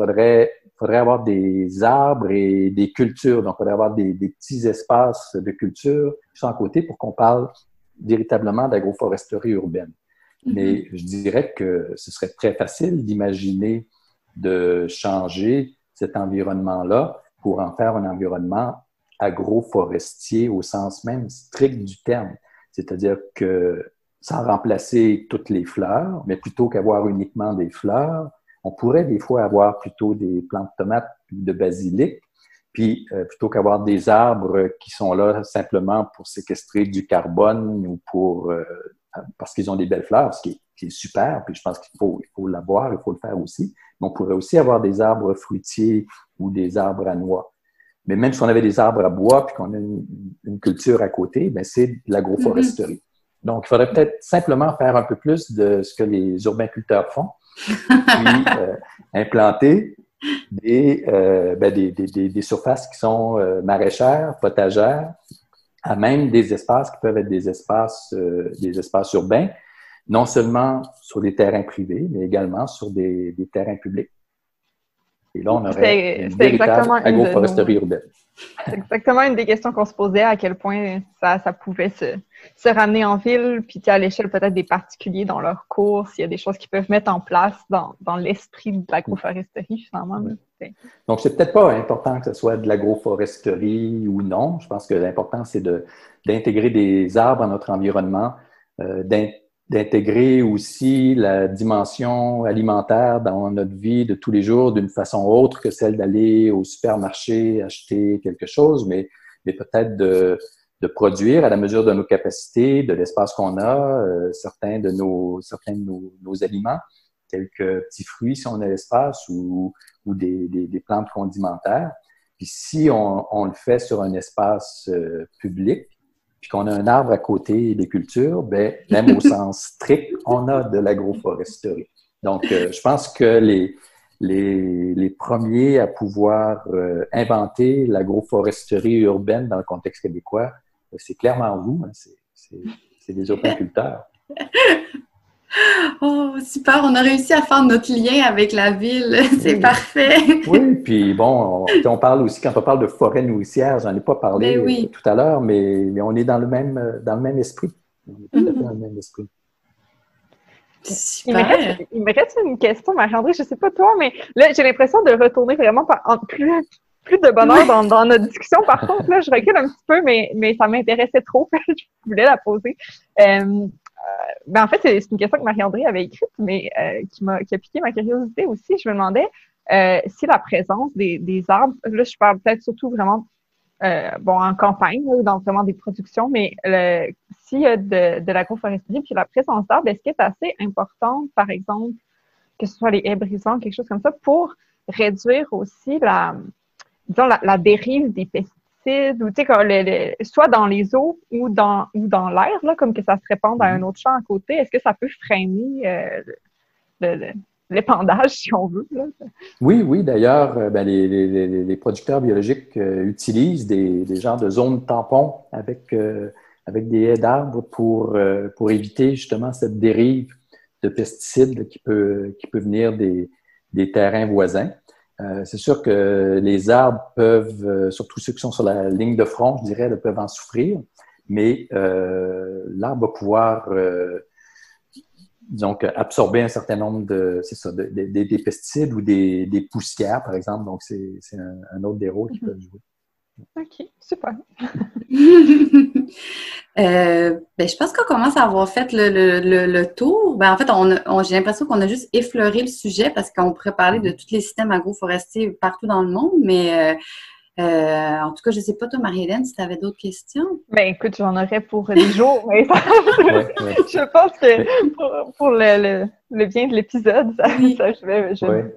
faudrait avoir des arbres et des cultures. Donc, il faudrait avoir des petits espaces de culture qui sont à côté pour qu'on parle véritablement d'agroforesterie urbaine. Mais je dirais que ce serait très facile d'imaginer de changer cet environnement-là pour en faire un environnement agroforestier au sens même strict du terme. C'est-à-dire que sans remplacer toutes les fleurs, mais plutôt qu'avoir uniquement des fleurs, on pourrait des fois avoir plutôt des plantes de tomates ou de basilic, puis plutôt qu'avoir des arbres qui sont là simplement pour séquestrer du carbone ou parce qu'ils ont des belles fleurs, ce qui est super, puis je pense qu'il faut l'avoir, il faut le faire aussi. Mais on pourrait aussi avoir des arbres fruitiers ou des arbres à noix. Mais même si on avait des arbres à bois puis qu'on a une culture à côté, ben c'est de l'agroforesterie. Donc, il faudrait peut-être simplement faire un peu plus de ce que les urbainculteurs font, puis implanter des surfaces qui sont maraîchères, potagères, à même des espaces qui peuvent être des espaces urbains, non seulement sur des terrains privés, mais également sur des terrains publics. Et là, on aurait une véritable agroforesterie urbaine. C'est exactement une des questions qu'on se posait, à quel point ça pouvait se ramener en ville, puis à l'échelle peut-être des particuliers dans leur cours, s'il y a des choses qu'ils peuvent mettre en place dans l'esprit de l'agroforesterie, finalement. Donc, c'est peut-être pas important que ce soit de l'agroforesterie ou non. Je pense que l'important, c'est d'intégrer des arbres à notre environnement, d'intégrer aussi la dimension alimentaire dans notre vie de tous les jours d'une façon autre que celle d'aller au supermarché acheter quelque chose, mais peut-être de produire à la mesure de nos capacités, de l'espace qu'on a, certains de nos aliments, quelques petits fruits si on a l'espace ou des plantes condimentaires. Puis si on le fait sur un espace public, puis qu'on a un arbre à côté des cultures, ben même au sens strict, on a de l'agroforesterie. Donc, je pense que les premiers à pouvoir inventer l'agroforesterie urbaine dans le contexte québécois, c'est clairement vous, hein, c'est les urbainculteurs. Oh, super! On a réussi à faire notre lien avec la ville. C'est parfait! Oui, puis bon, on parle aussi, quand on parle de forêt nourricière, j'en ai pas parlé tout à l'heure, mais on est dans le même esprit. On est tout à fait dans le même esprit. Super! Il me reste une question, Marie-Andrée, je sais pas toi, mais là, j'ai l'impression de retourner vraiment plus de bonheur dans notre discussion. Par contre, là, je recule un petit peu, mais ça m'intéressait trop. Je voulais la poser. Ben en fait, c'est une question que Marie-Andrée avait écrite, mais qui a piqué ma curiosité aussi. Je me demandais si la présence des arbres, là, je parle peut-être surtout vraiment en campagne, là, dans vraiment des productions, mais s'il y a de l'agroforesterie, puis la présence d'arbres, est-ce qu'elle est assez importante, par exemple, que ce soit les haies brisantes, quelque chose comme ça, pour réduire aussi la dérive des pesticides, ou tu sais, soit dans les eaux ou dans l'air, là, comme que ça se répande à un autre champ à côté, est-ce que ça peut freiner l'épandage, si on veut, là? Oui, d'ailleurs, les producteurs biologiques utilisent des genres de zones tampons avec des haies d'arbres pour éviter justement cette dérive de pesticides qui peut venir des terrains voisins. C'est sûr que les arbres peuvent, surtout ceux qui sont sur la ligne de front, je dirais, peuvent en souffrir, mais l'arbre va pouvoir, disons, absorber un certain nombre des pesticides ou des poussières, par exemple. Donc, c'est un autre des rôles qu'ils peuvent jouer. OK, super. Je pense qu'on commence à avoir fait le tour. En fait, j'ai l'impression qu'on a juste effleuré le sujet parce qu'on pourrait parler de tous les systèmes agroforestiers partout dans le monde, mais en tout cas, je ne sais pas, toi, Marie-Hélène, si tu avais d'autres questions. Ben écoute, j'en aurais pour des jours, mais je pense que pour le bien de l'épisode, je vais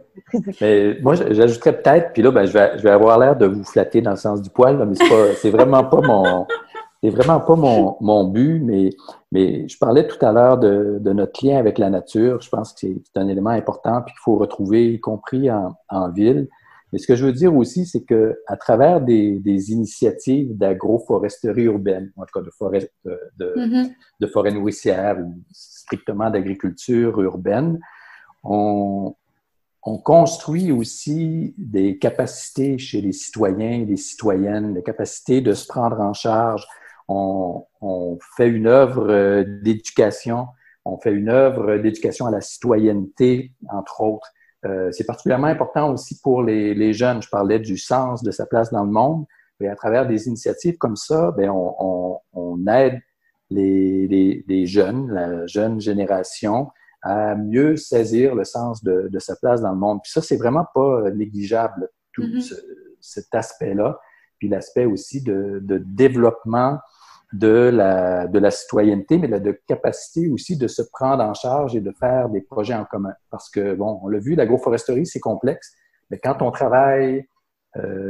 mais moi, j'ajouterais peut-être, puis là, je vais avoir l'air de vous flatter dans le sens du poil, là, mais c'est vraiment pas mon but, mais je parlais tout à l'heure de notre lien avec la nature. Je pense que c'est un élément important puis qu'il faut retrouver, y compris en ville. Mais ce que je veux dire aussi, c'est que à travers des initiatives d'agroforesterie urbaine, en tout cas de forêt nourricière ou strictement d'agriculture urbaine, on construit aussi des capacités chez les citoyens et les citoyennes, des capacités de se prendre en charge. On fait une œuvre d'éducation, à la citoyenneté, entre autres. C'est particulièrement important aussi pour les jeunes. Je parlais du sens de sa place dans le monde. Et à travers des initiatives comme ça, on aide les jeunes, la jeune génération, à mieux saisir le sens de sa place dans le monde. Puis ça, c'est vraiment pas négligeable, tout cet aspect-là. Puis l'aspect aussi de développement de la citoyenneté, mais de capacité aussi de se prendre en charge et de faire des projets en commun. Parce que, on l'a vu, l'agroforesterie, c'est complexe, mais quand on travaille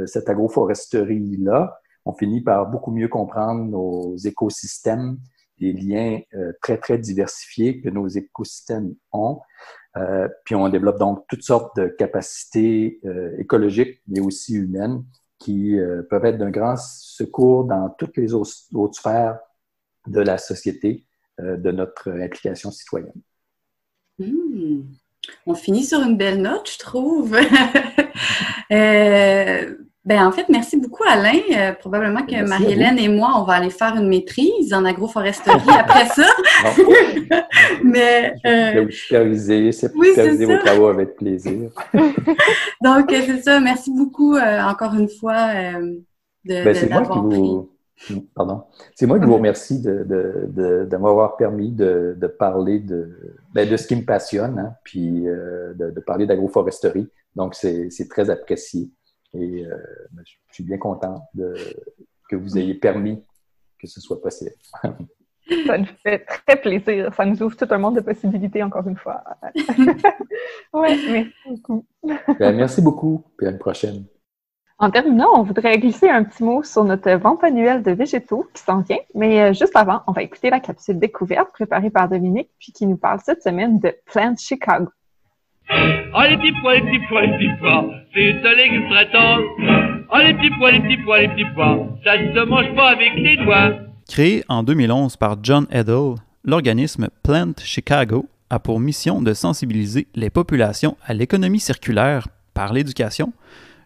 cette agroforesterie-là, on finit par beaucoup mieux comprendre nos écosystèmes, les liens très, très diversifiés que nos écosystèmes ont. Puis on développe donc toutes sortes de capacités écologiques, mais aussi humaines, qui peuvent être d'un grand secours dans toutes les autres sphères de la société, de notre implication citoyenne. On finit sur une belle note, je trouve. Ben, en fait, merci beaucoup, Alain. Probablement que Marie-Hélène et moi, on va aller faire une maîtrise en agroforesterie après ça. Mais je vais vous superviser vos travaux avec plaisir. Donc, c'est ça. Merci beaucoup encore une fois d'avoir pris. C'est moi qui vous remercie de m'avoir permis de parler de ce qui me passionne, hein, puis de parler d'agroforesterie. Donc, c'est très apprécié. Et je suis bien content que vous ayez permis que ce soit possible. Ça nous fait très plaisir. Ça nous ouvre tout un monde de possibilités, encore une fois. Oui, merci beaucoup. Merci beaucoup, puis à une prochaine. En terminant, on voudrait glisser un petit mot sur notre vente annuelle de végétaux qui s'en vient. Mais juste avant, on va écouter la capsule découverte préparée par Dominique, puis qui nous parle cette semaine de Plant Chicago. Oh les petits pois, les petits pois, les petits pois, c'est un légume très tendre. Oh les petits pois, les petits pois, les petits pois, ça ne se mange pas avec les doigts. Créé en 2011 par John Edel, l'organisme Plant Chicago a pour mission de sensibiliser les populations à l'économie circulaire par l'éducation,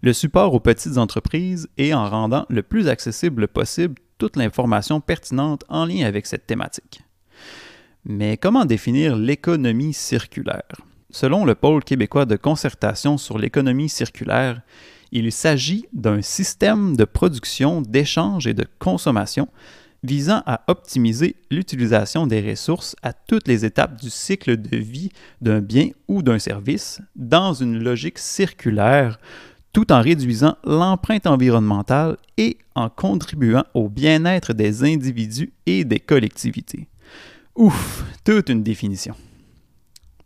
le support aux petites entreprises et en rendant le plus accessible possible toute l'information pertinente en lien avec cette thématique. Mais comment définir l'économie circulaire? Selon le Pôle québécois de concertation sur l'économie circulaire, il s'agit d'un système de production, d'échange et de consommation visant à optimiser l'utilisation des ressources à toutes les étapes du cycle de vie d'un bien ou d'un service dans une logique circulaire, tout en réduisant l'empreinte environnementale et en contribuant au bien-être des individus et des collectivités. Ouf, toute une définition.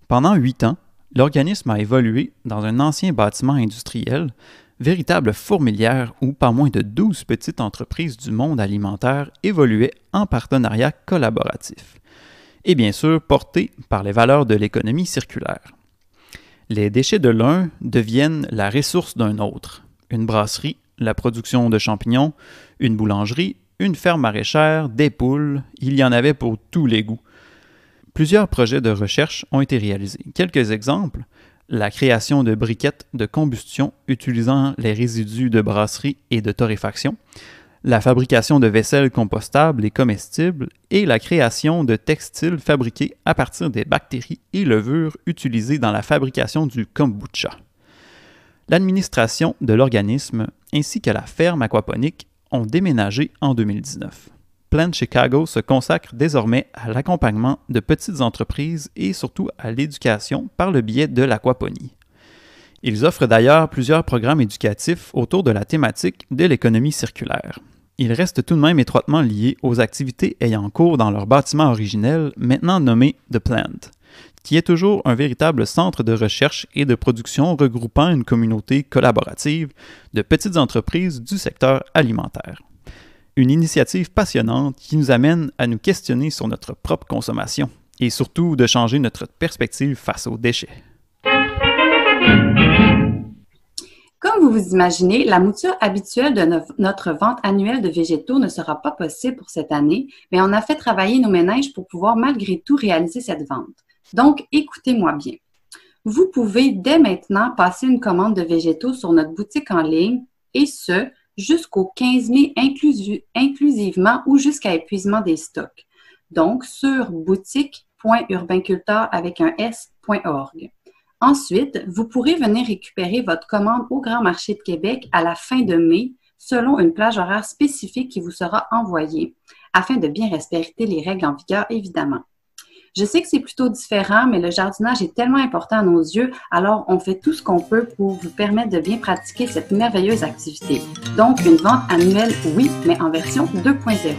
Pendant 8 ans, l'organisme a évolué dans un ancien bâtiment industriel, véritable fourmilière où pas moins de 12 petites entreprises du monde alimentaire évoluaient en partenariat collaboratif. Et bien sûr, porté par les valeurs de l'économie circulaire. Les déchets de l'un deviennent la ressource d'un autre. Une brasserie, la production de champignons, une boulangerie, une ferme maraîchère, des poules, il y en avait pour tous les goûts. Plusieurs projets de recherche ont été réalisés. Quelques exemples, la création de briquettes de combustion utilisant les résidus de brasserie et de torréfaction, la fabrication de vaisselle compostable et comestible et la création de textiles fabriqués à partir des bactéries et levures utilisées dans la fabrication du kombucha. L'administration de l'organisme ainsi que la ferme aquaponique ont déménagé en 2019. Plant Chicago se consacre désormais à l'accompagnement de petites entreprises et surtout à l'éducation par le biais de l'aquaponie. Ils offrent d'ailleurs plusieurs programmes éducatifs autour de la thématique de l'économie circulaire. Ils restent tout de même étroitement liés aux activités ayant cours dans leur bâtiment originel, maintenant nommé The Plant, qui est toujours un véritable centre de recherche et de production regroupant une communauté collaborative de petites entreprises du secteur alimentaire. Une initiative passionnante qui nous amène à nous questionner sur notre propre consommation et surtout de changer notre perspective face aux déchets. Comme vous vous imaginez, la mouture habituelle de notre vente annuelle de végétaux ne sera pas possible pour cette année, mais on a fait travailler nos ménages pour pouvoir malgré tout réaliser cette vente. Donc, écoutez-moi bien. Vous pouvez dès maintenant passer une commande de végétaux sur notre boutique en ligne et ce, jusqu'au 15 mai inclusivement ou jusqu'à épuisement des stocks. Donc, sur boutique.urbainculteur.org. Ensuite, vous pourrez venir récupérer votre commande au Grand Marché de Québec à la fin de mai, selon une plage horaire spécifique qui vous sera envoyée, afin de bien respecter les règles en vigueur, évidemment. Je sais que c'est plutôt différent, mais le jardinage est tellement important à nos yeux, alors on fait tout ce qu'on peut pour vous permettre de bien pratiquer cette merveilleuse activité. Donc, une vente annuelle, oui, mais en version 2.0.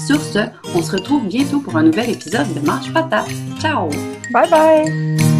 Sur ce, on se retrouve bientôt pour un nouvel épisode de Mange Patate. Ciao! Bye bye!